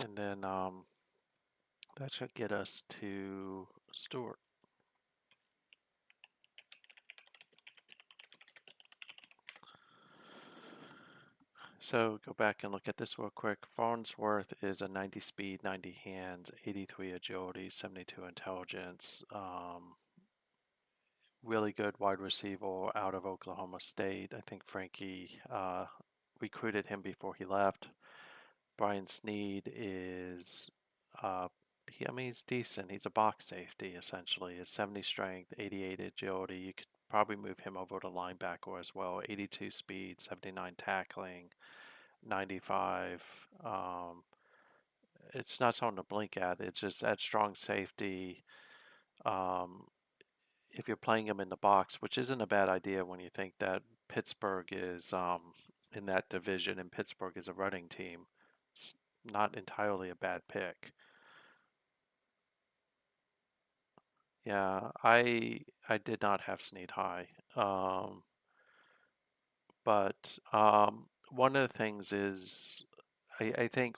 And then that should get us to Stewart. So go back and look at this real quick. Farnsworth is a 90 speed, 90 hands, 83 agility, 72 intelligence. Really good wide receiver out of Oklahoma State. I think Frankie recruited him before he left. Brian Snead is, I mean, he's decent. He's a box safety, essentially. He's 70 strength, 88 agility. You could probably move him over to linebacker as well. 82 speed, 79 tackling, 95. It's not something to blink at. It's just at strong safety. If you're playing him in the box, which isn't a bad idea when you think that Pittsburgh is in that division and Pittsburgh is a running team, it's not entirely a bad pick. Yeah, I did not have Snead high, but one of the things is I think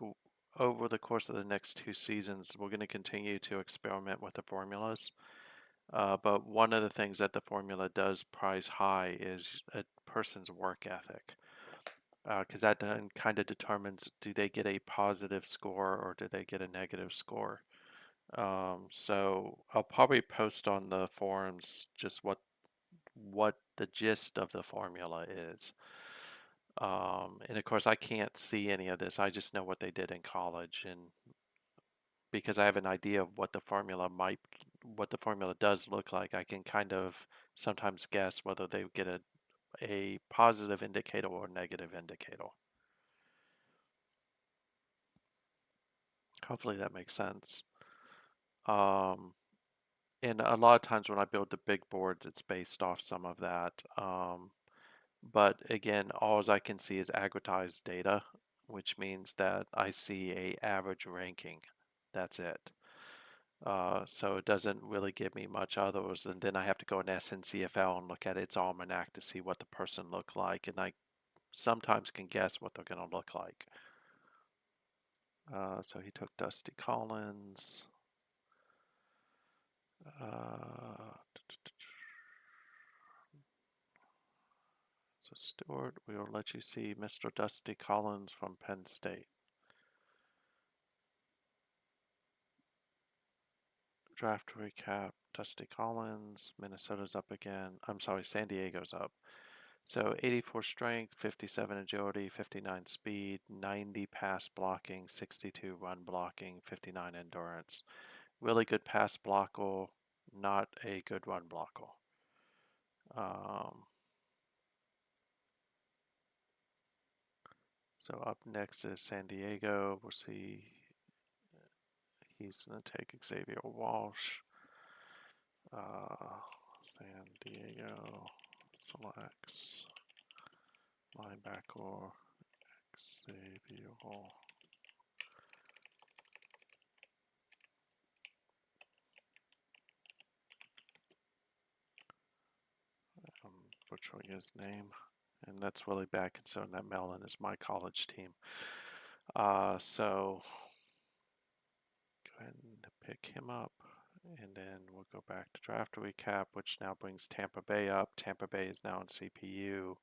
over the course of the next 2 seasons we're going to continue to experiment with the formulas. But one of the things that the formula does prize high is a person's work ethic, because that then kind of determines, do they get a positive score or do they get a negative score. So I'll probably post on the forums just what the gist of the formula is. And of course, I can't see any of this. I just know what they did in college, and because I have an idea of what the formula does look like, I can kind of sometimes guess whether they get a positive indicator or a negative indicator. Hopefully that makes sense. And a lot of times when I build the big boards, it's based off some of that. But again, all I can see is aggregatized data, which means that I see a average ranking. That's it. So it doesn't really give me much others, and then I have to go in SNCFL and look at its almanac to see what the person looked like, and I sometimes can guess what they're going to look like. So he took Dusty Collins. So Stewart, we will let you see Mr. Dusty Collins from Penn State. Draft recap, Dusty Collins, Minnesota's up again. I'm sorry, San Diego's up. So 84 strength, 57 agility, 59 speed, 90 pass blocking, 62 run blocking, 59 endurance. Really good pass blocker, not a good run blocker. So up next is San Diego. We'll see. He's going to take Xavier Walsh. San Diego selects linebacker Xavier. I'm butchering his name, and that's Willie Batkinson. That Mellon is my college team. So go ahead and pick him up, and then we'll go back to draft recap, which now brings Tampa Bay up. Tampa Bay is now in CPU.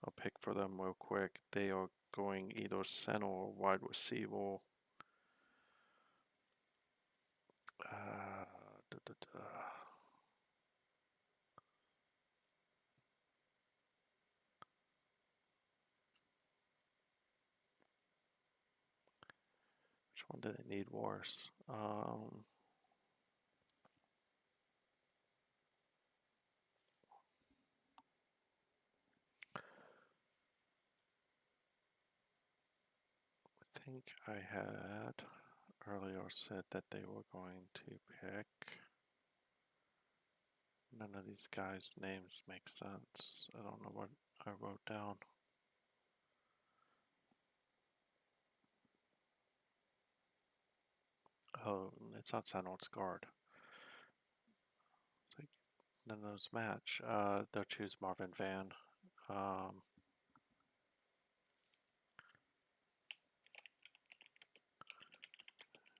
I'll pick for them real quick. They are going either center or wide receiver. Uh, da, da, da. Which one do they need worse? I think I had earlier said that they were going to pick. None of these guys' names make sense. I don't know what I wrote down. Oh, it's not center, it's guard. It's like none of those match. They'll choose Marvin Van.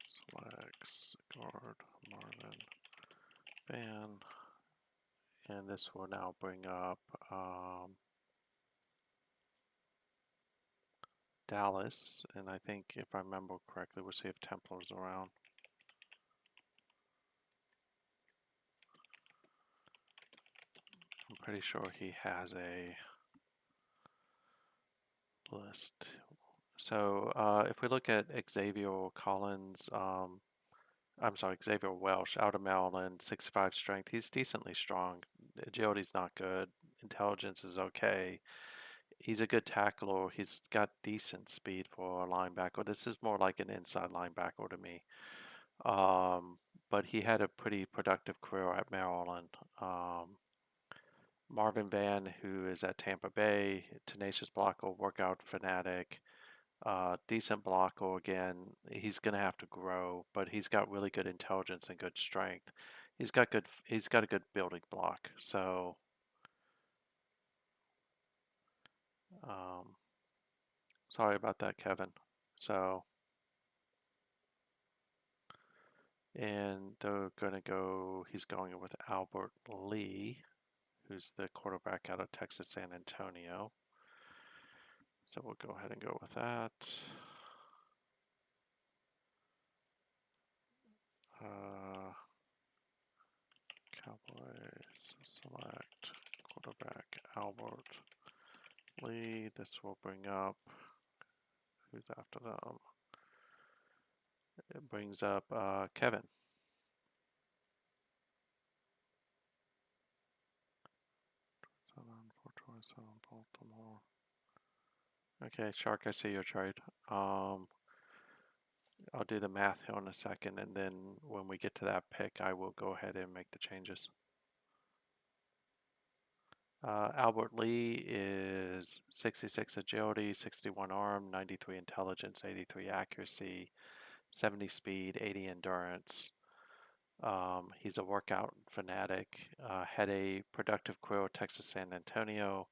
Selects guard Marvin Van. And this will now bring up Dallas. And I think if I remember correctly, we'll see if Templar's around. I'm pretty sure he has a list. So if we look at Xavier Collins, I'm sorry, Xavier Welsh out of Maryland, 65 strength. He's decently strong. Agility's not good. Intelligence is okay. He's a good tackler. He's got decent speed for a linebacker. This is more like an inside linebacker to me. But he had a pretty productive career at Maryland. Marvin Van, who is at Tampa Bay, tenacious blocker, workout fanatic, decent blocker again. He's going to have to grow, but he's got really good intelligence and good strength. He's got a good building block. So, sorry about that, Kevin. So, and they're going to go, he's going with Albert Lee, who's the quarterback out of Texas San Antonio. So we'll go ahead and go with that. Cowboys select quarterback Albert Lee. This will bring up, who's after them? It brings up Kevin. Baltimore. Okay, Shark, I see your trade. I'll do the math here in a second, and then when we get to that pick, I will go ahead and make the changes. Albert Lee is 66 agility, 61 arm, 93 intelligence, 83 accuracy, 70 speed, 80 endurance. He's a workout fanatic. Had a productive career at Texas San Antonio.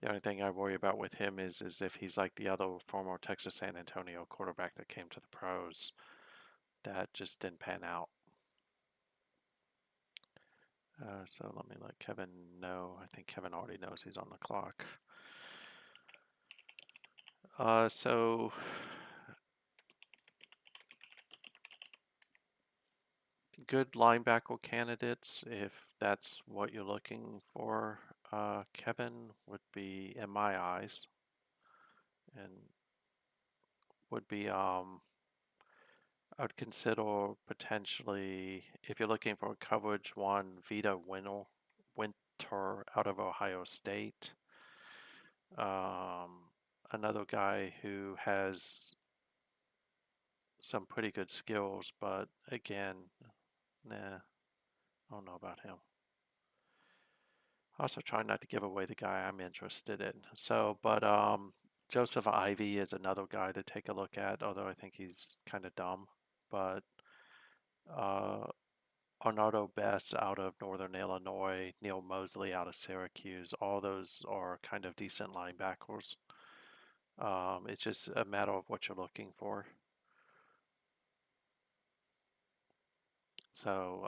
The only thing I worry about with him is if he's like the other former Texas San Antonio quarterback that came to the pros. That just didn't pan out. So let me let Kevin know. I think Kevin already knows he's on the clock. So good linebacker candidates if that's what you're looking for. Kevin would be, in my eyes, and would be, I would consider potentially, if you're looking for a coverage one, Winter out of Ohio State. Another guy who has some pretty good skills, but again, nah, I don't know about him. Also trying not to give away the guy I'm interested in. So, but Joseph Ivy is another guy to take a look at, although I think he's kind of dumb. But uh, Arnaldo Bess out of Northern Illinois, Neil Mosley out of Syracuse, all those are kind of decent linebackers. It's just a matter of what you're looking for. So,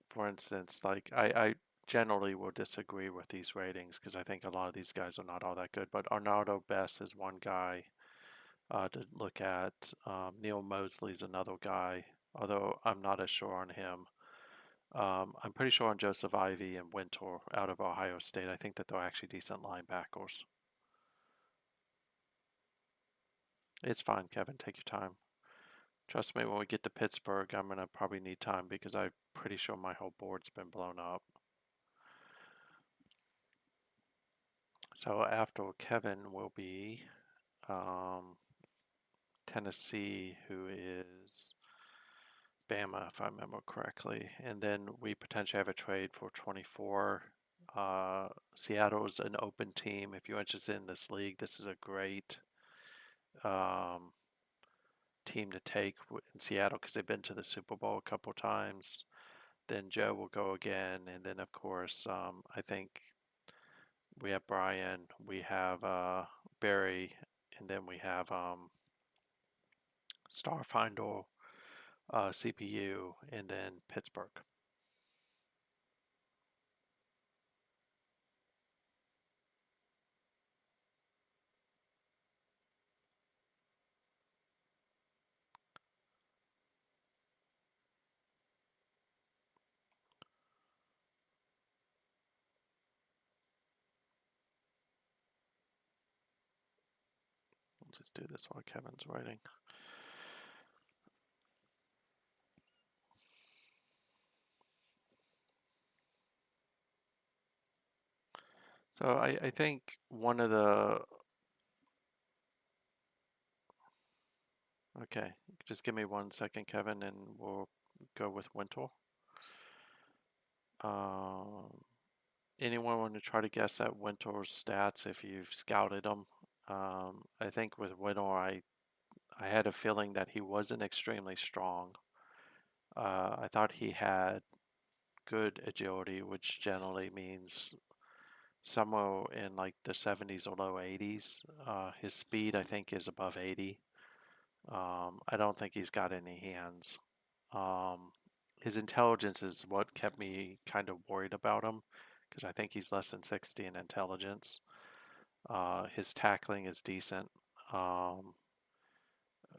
for instance, like I generally will disagree with these ratings because I think a lot of these guys are not all that good. But Arnaldo Bess is one guy to look at. Neil Mosley's another guy, although I'm not as sure on him. I'm pretty sure on Joseph Ivy and Winter out of Ohio State. I think that they're actually decent linebackers. It's fine, Kevin. Take your time. Trust me, when we get to Pittsburgh, I'm going to probably need time because I'm pretty sure my whole board's been blown up. So after Kevin will be um, Tennessee, who is Bama, if I remember correctly. And then we potentially have a trade for 24. Seattle's an open team. If you're interested in this league, this is a great um, team to take in Seattle because they've been to the Super Bowl a couple times. Then Joe will go again. And then, of course, I think we have Brian, we have Barry, and then we have Starfinder, CPU, and then Pittsburgh. We'll just do this while Kevin's writing. So I think one of the okay, just give me 1 second, Kevin, and we'll go with Winter. Um, Anyone want to try to guess at Winter's stats if you've scouted him? I think with Winter, I had a feeling that he wasn't extremely strong. I thought he had good agility, which generally means somewhere in like the 70s or low 80s. His speed, I think, is above 80. I don't think he's got any hands. Um, his intelligence is what kept me kind of worried about him because I think he's less than 60 in intelligence. His tackling is decent. Um,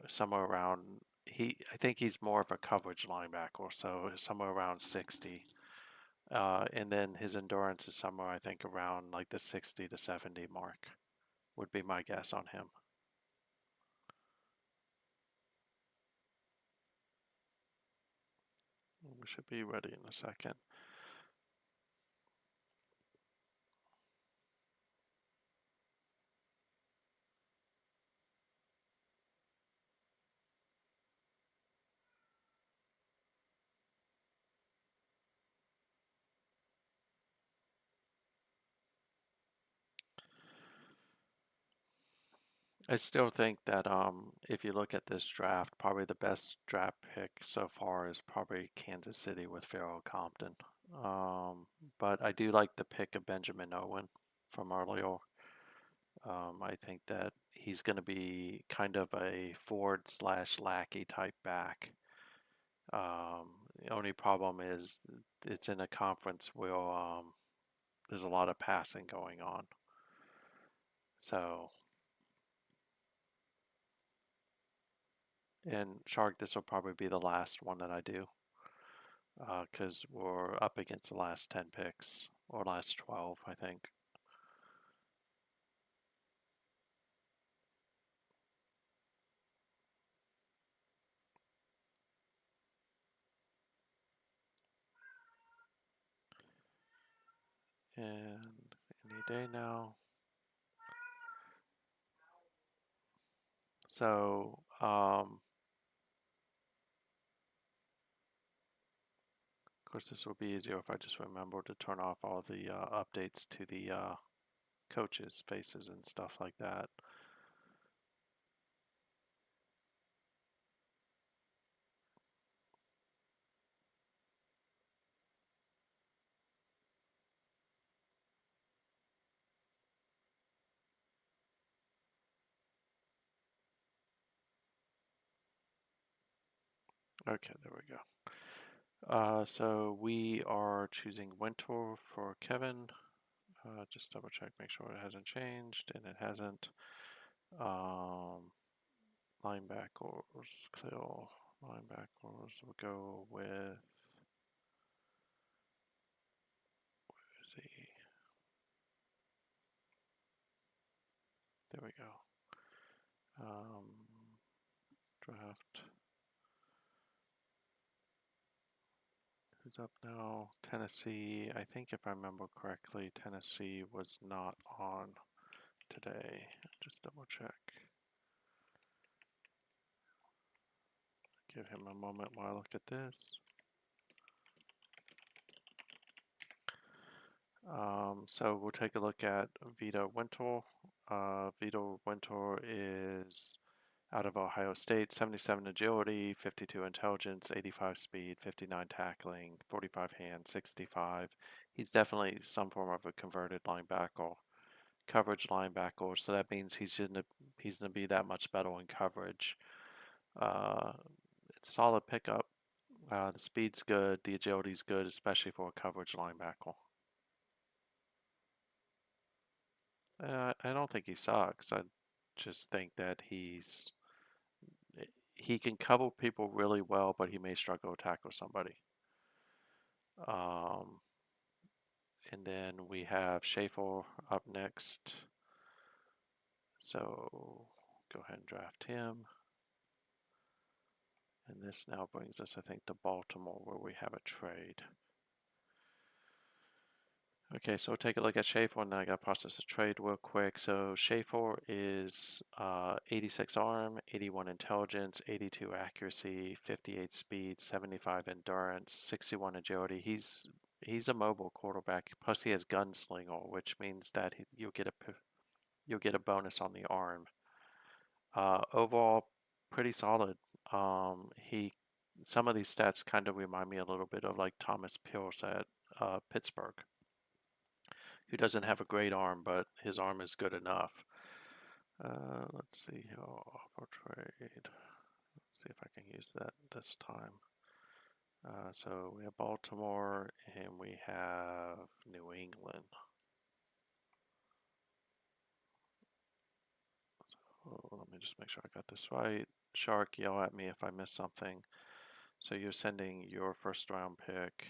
Somewhere around I think he's more of a coverage linebacker, so somewhere around 60. And then his endurance is somewhere I think around like the 60 to 70 mark would be my guess on him. We should be ready in a second. I still think that if you look at this draft, probably the best draft pick so far is probably Kansas City with Farrell Compton. Um, but I do like the pick of Benjamin Owen from earlier. I think that he's going to be kind of a Ford slash Lackey type back. The only problem is it's in a conference where there's a lot of passing going on. So, and Shark, this will probably be the last one that I do. because we're up against the last 10 picks, or last 12, I think. And any day now. So, of course, this will be easier if I just remember to turn off all the updates to the coaches' faces and stuff like that. Okay, there we go. So we are choosing Winter for Kevin. Just double check, make sure it hasn't changed, and it hasn't. Linebackers, Cleo. Linebackers, we'll go with, where is he? There we go. Draft. Who's up now? Tennessee. I think if I remember correctly, Tennessee was not on today. Just double check. Give him a moment while I look at this. So we'll take a look at Vito Winter. Vito Winter is out of Ohio State, 77 agility, 52 intelligence, 85 speed, 59 tackling, 45 hand, 65. He's definitely some form of a converted linebacker, coverage linebacker. So that means he's gonna be that much better in coverage. It's a solid pickup. The speed's good, the agility's good, especially for a coverage linebacker. I don't think he sucks. I just think that he can cover people really well, but he may struggle to tackle somebody. Um, and then we have Schaefer up next. So go ahead and draft him. And this now brings us, I think, to Baltimore, where we have a trade. Okay, so we'll take a look at Schaefer, and then I got to process the trade real quick. So Schaefer is 86 arm, 81 intelligence, 82 accuracy, 58 speed, 75 endurance, 61 agility. He's a mobile quarterback. Plus, he has gunslinger, which means that you'll get a bonus on the arm. Overall, pretty solid. He Some of these stats kind of remind me a little bit of like Thomas Pierce at Pittsburgh, who doesn't have a great arm, but his arm is good enough. Let's see here, offer trade. Let's see if I can use that this time. So we have Baltimore and we have New England. So let me just make sure I got this right. Shark, yell at me if I miss something. So you're sending your first round pick,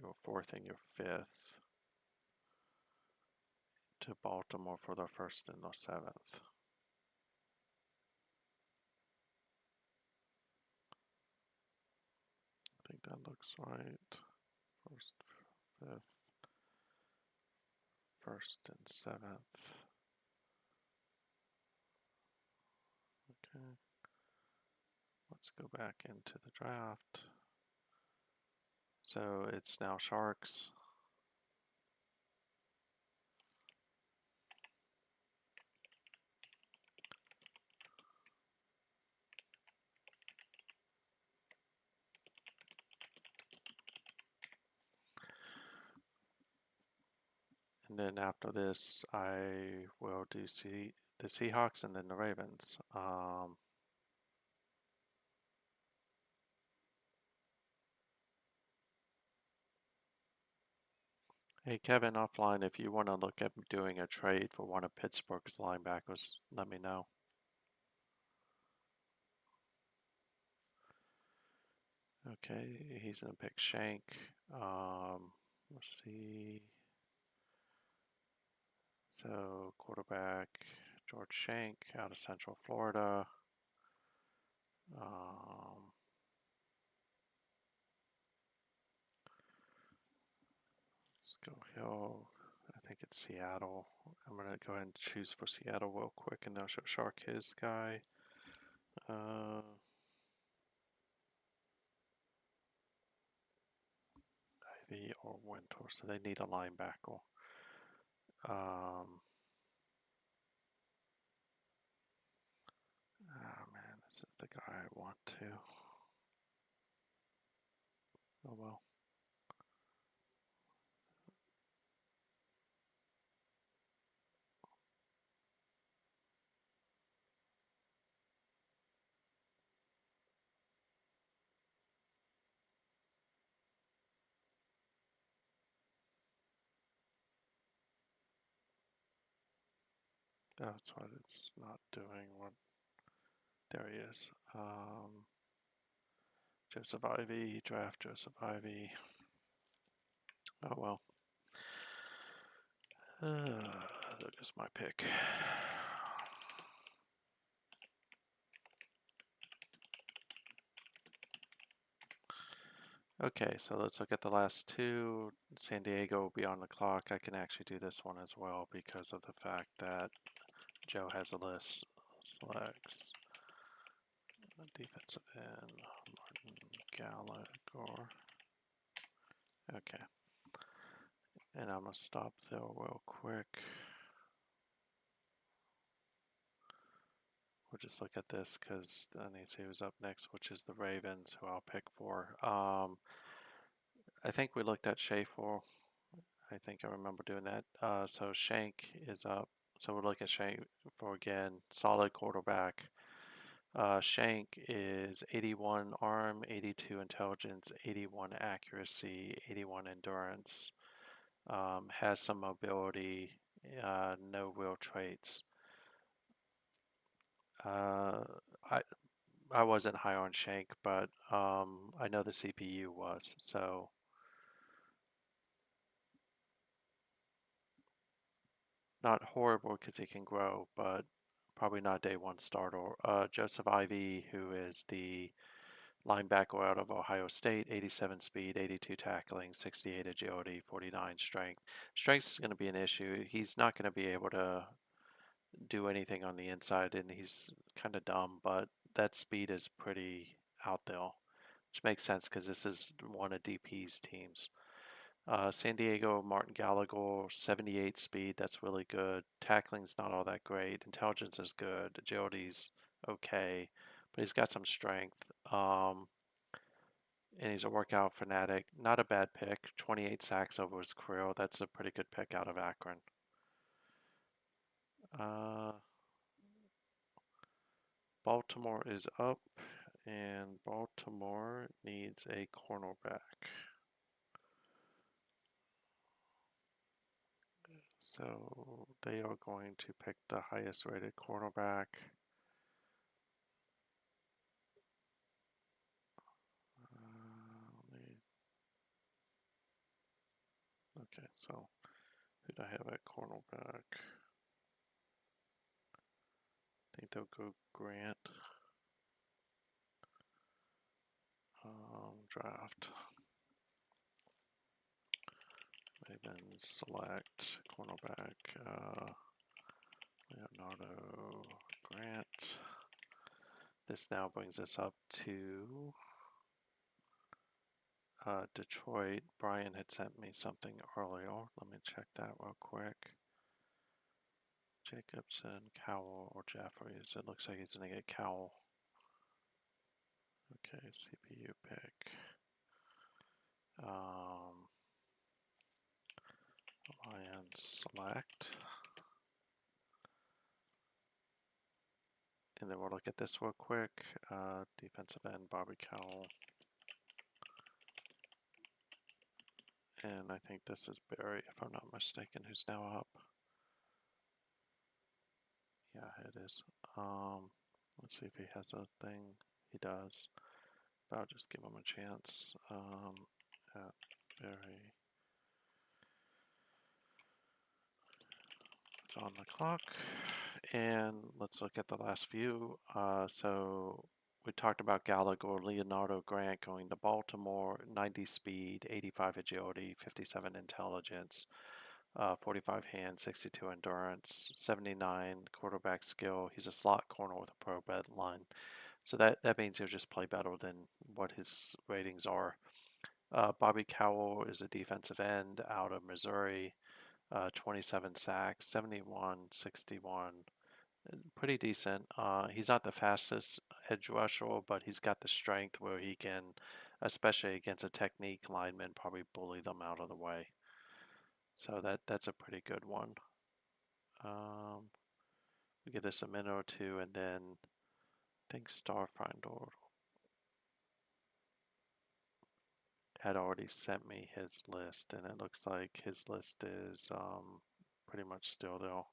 your fourth and your fifth to Baltimore for the first and the seventh. I think that looks right. First, fifth, first and seventh. Okay. Let's go back into the draft. So it's now Sharks. And then after this, I will do the Seahawks and then the Ravens. Hey, Kevin, offline, if you want to look at doing a trade for one of Pittsburgh's linebackers, let me know. Okay, he's gonna pick Shank. Let's see. So quarterback George Shank out of Central Florida. Let's go Hill. I think it's Seattle. I'm gonna go ahead and choose for Seattle real quick, and they'll show Shark his guy. Ivy or Winter, so they need a linebacker. Oh man, this is the guy I want to. Oh well. That's what it's not doing. What? There he is. Joseph Ivy, draft Joseph Ivy. Oh well. That is my pick. Okay, so let's look at the last two. San Diego will be on the clock. I can actually do this one as well because of the fact that Joe has a list. Selects defensive end, Martin Gallagher. Okay. And I'm going to stop there real quick. We'll just look at this because I need to see who's up next, which is the Ravens, who I'll pick for. I think we looked at Schaefer. I think I remember doing that. So Shank is up. So we'll look at Shank for again, solid quarterback. Shank is 81 arm, 82 intelligence, 81 accuracy, 81 endurance. Has some mobility, no real traits. I I wasn't high on Shank, but I know the CPU was, so not horrible because he can grow, but probably not day one starter. Joseph Ivy, who is the linebacker out of Ohio State, 87 speed, 82 tackling, 68 agility, 49 strength. Strength is going to be an issue. He's not going to be able to do anything on the inside, and he's kind of dumb, but that speed is pretty out there, which makes sense because this is one of DP's teams. San Diego, Martin Gallagher, 78 speed, that's really good. Tackling's not all that great. Intelligence is good. Agility's okay, but he's got some strength. And he's a workout fanatic. Not a bad pick. 28 sacks over his career. That's a pretty good pick out of Akron. Baltimore is up, and Baltimore needs a cornerback. So they are going to pick the highest rated cornerback. Okay, so who do I have at cornerback? I think they'll go Grant. Draft. Ravens select cornerback. Leonardo Grant. This now brings us up to Detroit. Brian had sent me something earlier. Let me check that real quick. Jacobson, Cowell, or Jeffries. It looks like he's going to get Cowell. Okay, CPU pick. Lions select. And then we'll look at this real quick. Defensive end, Bobby Cowell. And I think this is Barry, if I'm not mistaken, who's now up. Yeah, it is. Let's see if he has a thing. He does. but I'll just give him a chance. At very, it's on the clock, and let's look at the last few. So we talked about Gallagher, Leonardo Grant going to Baltimore, 90 speed, 85 agility, 57 intelligence, 45 hand, 62 endurance, 79 quarterback skill. He's a slot corner with a pro bet line. So that means he'll just play better than what his ratings are. Bobby Cowell is a defensive end out of Missouri, 27 sacks, 71, 61. Pretty decent. He's not the fastest edge rusher, but he's got the strength where he can, especially against a technique lineman, probably bully them out of the way. So that's a pretty good one. We give this a minute or two, and then I think Starfinder had already sent me his list, and it looks like his list is pretty much still there.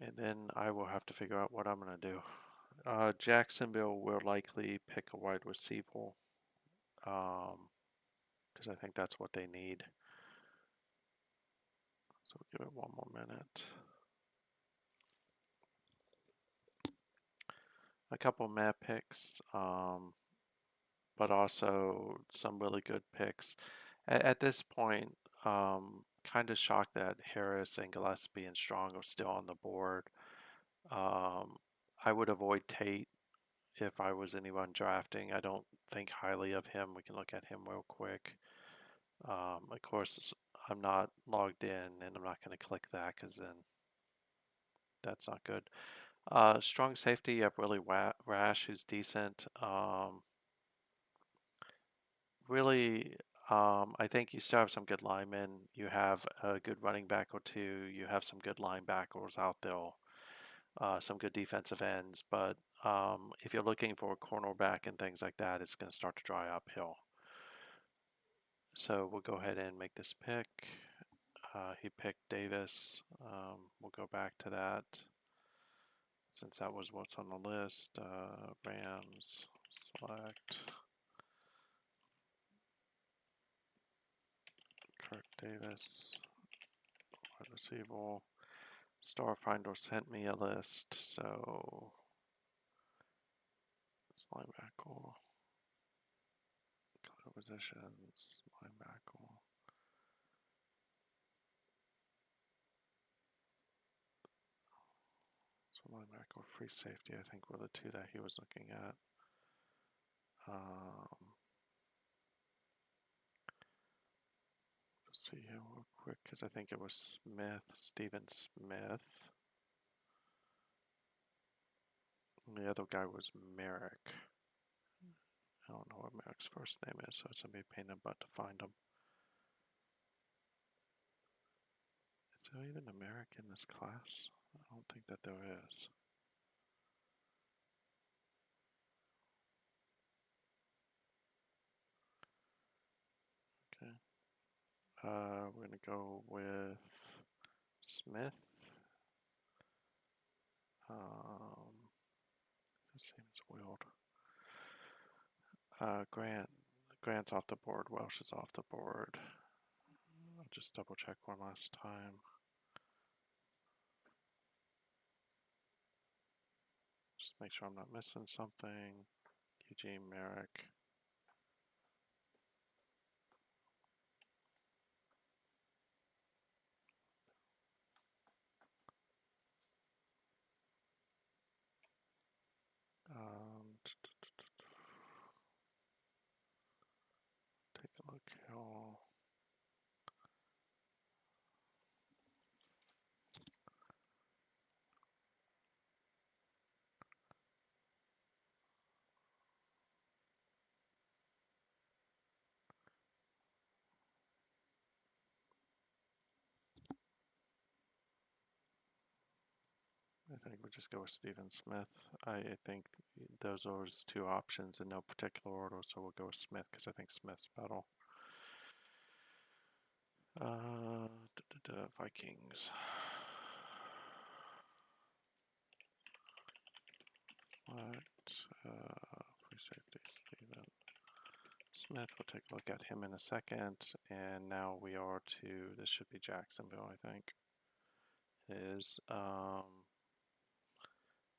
And then I will have to figure out what I'm going to do. Jacksonville will likely pick a wide receiver because I think that's what they need. So we'll give it one more minute. A couple map picks, but also some really good picks. At this point, kind of shocked that Harris and Gillespie and Strong are still on the board. I would avoid Tate if I was anyone drafting. I don't think highly of him. We can look at him real quick. Of course, I'm not logged in, and I'm not going to click that because then that's not good. Strong safety, you have really Rash, who's decent. Really, I think you still have some good linemen. You have a good running back or two. You have some good linebackers out there. Some good defensive ends. But if you're looking for a cornerback and things like that, it's going to start to dry uphill. So we'll go ahead and make this pick. He picked Davis. We'll go back to that since that was what's on the list. Rams, select Kirk Davis, wide receiver. Starfinder sent me a list, so it's linebacker, color positions, linebacker. So linebacker, free safety, I think were the two that he was looking at. Let's see here real quick, because I think it was Stephen Smith. And the other guy was Merrick. I don't know what Merrick's first name is, so it's going to be a pain in the butt to find him. Is there even a Merrick in this class? I don't think that there is. Okay. We're going to go with Smith. This seems weird. Grant's off the board. Welsh is off the board. I'll just double check one last time. Just make sure I'm not missing something. Eugene Merrick. Take a look here. I think we'll just go with Stephen Smith. I think those are his two options in no particular order, so we'll go with Smith because I think Smith's better. Vikings. What? Free safety, Steven Smith. We'll take a look at him in a second. And now we are to, this should be Jacksonville, I think. It is.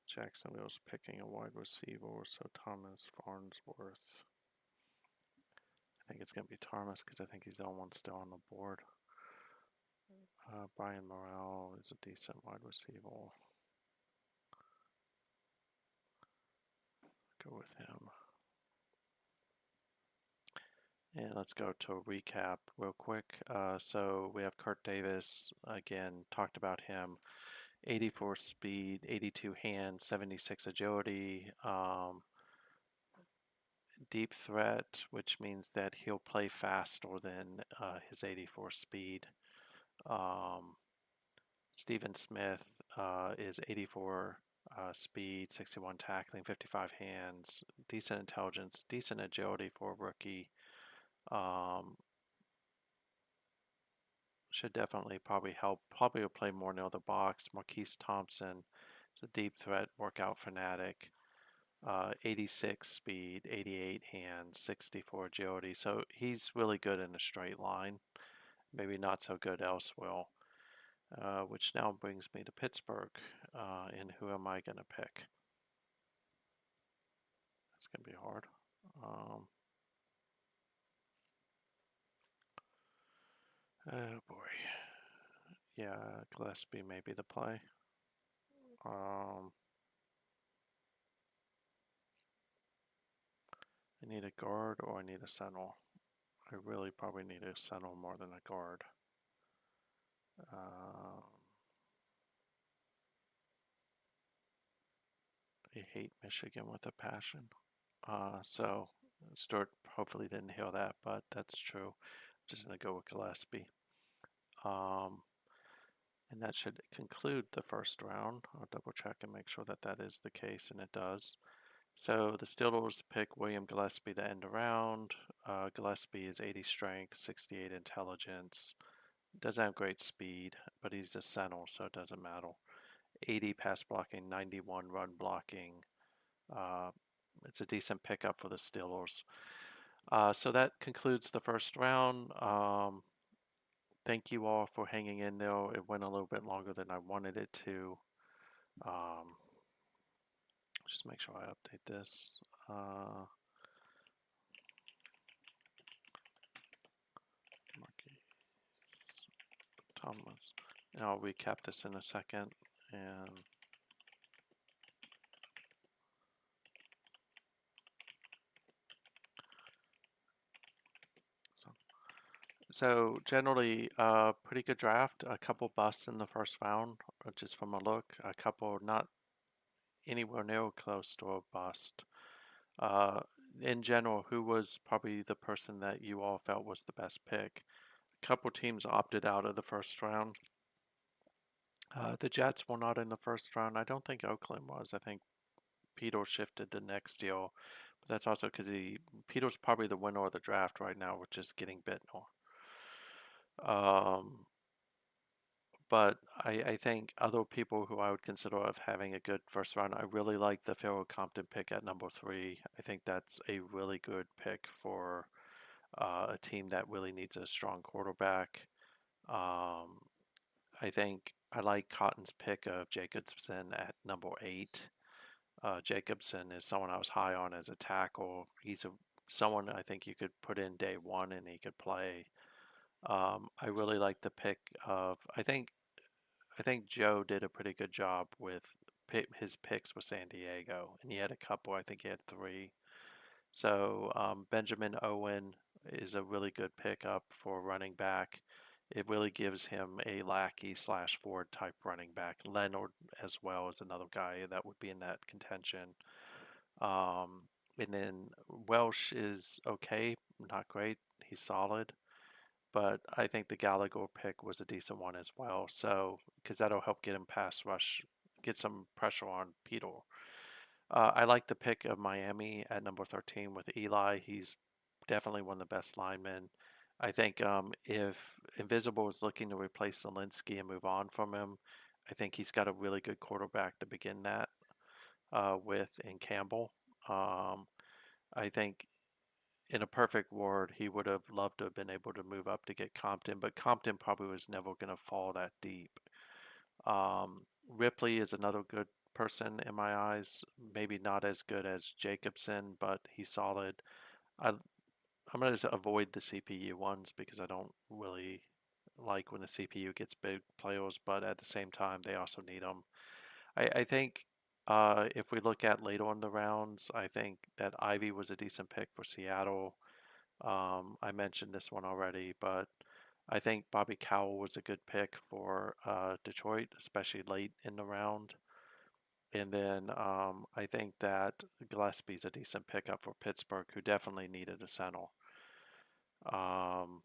Jacksonville's picking a wide receiver, so Thomas Farnsworth. I think it's going to be Thomas because I think he's the only one still on the board. Brian Morrell is a decent wide receiver. Go with him. And let's go to a recap real quick. So we have Kurt Davis, again, talked about him. 84 speed, 82 hands, 76 agility, deep threat, which means that he'll play faster than his 84 speed. Stephen Smith is 84 speed, 61 tackling, 55 hands, decent intelligence, decent agility for a rookie. Should definitely probably help. Probably will play more near the box. Marquise Thompson is a deep threat, workout fanatic. 86 speed, 88 hands, 64 agility. So he's really good in a straight line. Maybe not so good elsewhere. Which now brings me to Pittsburgh. And who am I going to pick? It's going to be hard. Oh boy. Yeah, Gillespie may be the play. I need a guard or I need a center. I really probably need a center more than a guard. I hate Michigan with a passion. So Stuart hopefully didn't hear that, but that's true. I'm just going to go with Gillespie. And that should conclude the first round. I'll double check and make sure that that is the case, and it does. So the Steelers pick William Gillespie to end the round. Gillespie is 80 strength, 68 intelligence. Doesn't have great speed, but he's a center, so it doesn't matter. 80 pass blocking, 91 run blocking. It's a decent pickup for the Steelers. So that concludes the first round. Thank you all for hanging in there. It went a little bit longer than I wanted it to. Just make sure I update this. Thomas. And I'll recap this in a second. And so generally, pretty good draft. A couple busts in the first round, just from a look. A couple not anywhere near close to a bust. In general, who was probably the person that you all felt was the best pick? A couple teams opted out of the first round. The Jets were not in the first round. I don't think Oakland was. I think Peter shifted to next deal, but that's also because Peter's probably the winner of the draft right now, which is getting Bittner. But I think other people who I would consider of having a good first round, I really like the Pharaoh Compton pick at number 3. I think that's a really good pick for a team that really needs a strong quarterback. I think I like Cotton's pick of Jacobson at number 8. Jacobson is someone I was high on as a tackle. He's someone I think you could put in day 1 and he could play. I really like the pick of I think Joe did a pretty good job with his picks with San Diego, and he had a couple. I think he had 3. So Benjamin Owen is a really good pickup for running back. It really gives him a Lackey / Ford type running back. Leonard as well is another guy that would be in that contention. And then Welsh is okay, not great. He's solid. But I think the Gallagher pick was a decent one as well. So, because that'll help get him pass rush, get some pressure on Peter. I like the pick of Miami at number 13 with Eli. He's definitely one of the best linemen. I think if Invisible is looking to replace Zelensky and move on from him, I think he's got a really good quarterback to begin that with in Campbell. I think in a perfect world, he would have loved to have been able to move up to get Compton, but Compton probably was never going to fall that deep. Ripley is another good person in my eyes. Maybe not as good as Jacobson, but he's solid. I, I'm going to avoid the CPU ones because I don't really like when the CPU gets big players, but at the same time, they also need them. I think if we look at later on the rounds, I think that Ivy was a decent pick for Seattle. I mentioned this one already, but I think Bobby Cowell was a good pick for Detroit, especially late in the round. And then I think that Gillespie's a decent pickup for Pittsburgh, who definitely needed a center. Um,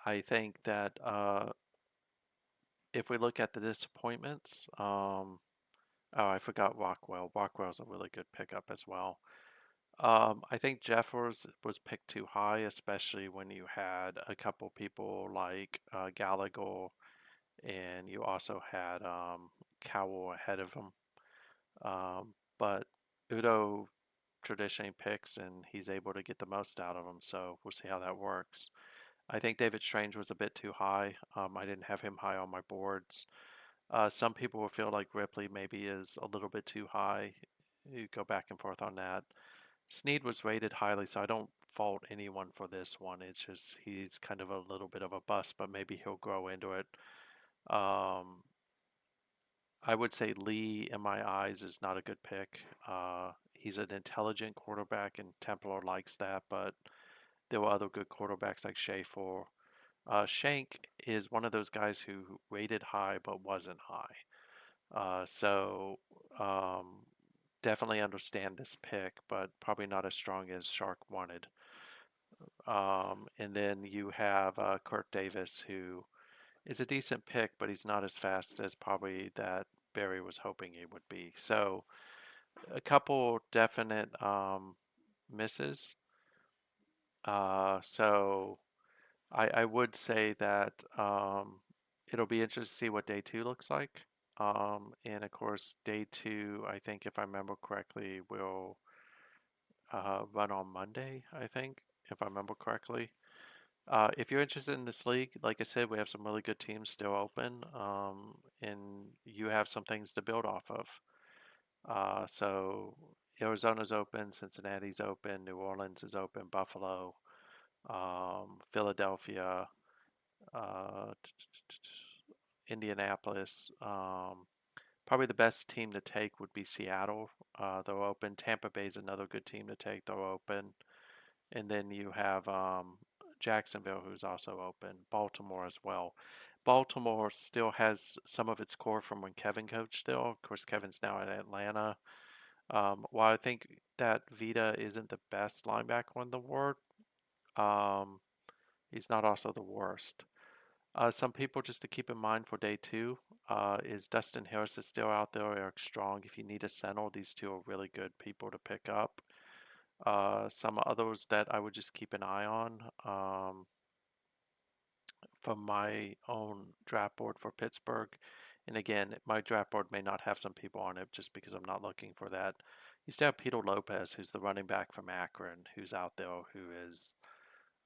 I think that if we look at the disappointments, oh, I forgot Rockwell. Rockwell's a really good pickup as well. I think Jeffers was picked too high, especially when you had a couple people like Gallagher, and you also had Cowell ahead of him. But Udo traditionally picks, and he's able to get the most out of him, so we'll see how that works. I think David Strange was a bit too high. I didn't have him high on my boards. Some people will feel like Ripley maybe is a little bit too high. You go back and forth on that. Snead was rated highly, so I don't fault anyone for this one. It's just he's kind of a little bit of a bust, but maybe he'll grow into it. Um, I would say Lee, in my eyes, is not a good pick. He's an intelligent quarterback, and Templar likes that, but there were other good quarterbacks like Schaefer. Shank is one of those guys who rated high but wasn't high. So definitely understand this pick, but probably not as strong as Shark wanted. And then you have Kirk Davis, who is a decent pick, but he's not as fast as probably that Barry was hoping he would be. So a couple definite misses. So I would say that it'll be interesting to see what day two looks like. And of course, day two, I think if I remember correctly, will run on Monday, I think, if I remember correctly. If you're interested in this league, like I said, we have some really good teams still open, and you have some things to build off of. So Arizona's open, Cincinnati's open, New Orleans is open, Buffalo, Philadelphia, uh, Indianapolis. Probably the best team to take would be Seattle. They're open. Tampa Bay's another good team to take. They're open. And then you have Jacksonville, who's also open. Baltimore as well. Baltimore still has some of its core from when Kevin coached there. Of course, Kevin's now at Atlanta. While I think that Vita isn't the best linebacker in the world, um, he's not also the worst. Some people just to keep in mind for day two is Dustin Harris is still out there, Eric Strong. If you need a center, these two are really good people to pick up. Some others that I would just keep an eye on from my own draft board for Pittsburgh. And again, my draft board may not have some people on it just because I'm not looking for that. You still have Peter Lopez, who's the running back from Akron, who's out there, who is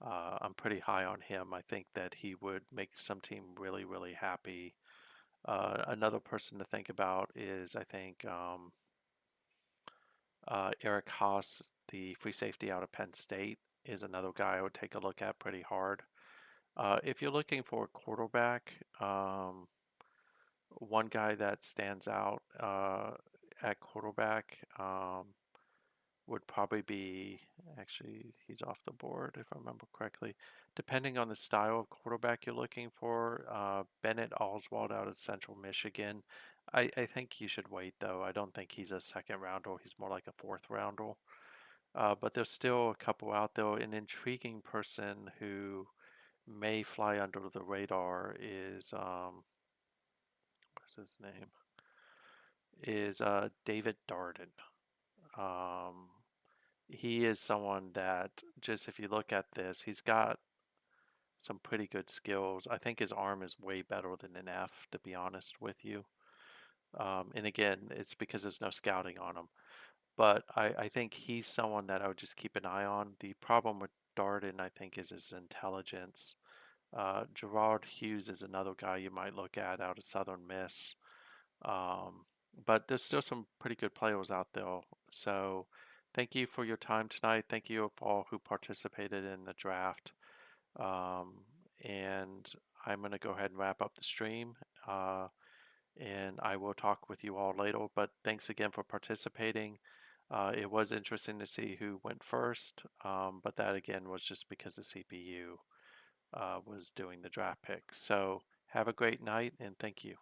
I'm pretty high on him. I think that he would make some team really, really happy. Another person to think about is, I think, Eric Haas, the free safety out of Penn State, is another guy I would take a look at pretty hard. If you're looking for a quarterback, one guy that stands out at quarterback would probably be actually he's off the board if I remember correctly. Depending on the style of quarterback you're looking for, Bennett Oswald out of Central Michigan. I think you should wait though. I don't think he's a second rounder. He's more like a fourth rounder. But there's still a couple out there. An intriguing person who may fly under the radar is what's his name? Is David Darden. Um, he is someone that just if you look at this, he's got some pretty good skills. I think his arm is way better than an F, to be honest with you. And again, it's because there's no scouting on him. But I think he's someone that I would just keep an eye on. The problem with Darden, I think, is his intelligence. Gerard Hughes is another guy you might look at out of Southern Miss. Um, but there's still some pretty good players out there. So thank you for your time tonight. Thank you all who participated in the draft. Um, and I'm going to go ahead and wrap up the stream. And I will talk with you all later. But thanks again for participating. It was interesting to see who went first, but that again was just because the CPU was doing the draft pick. So have a great night and thank you.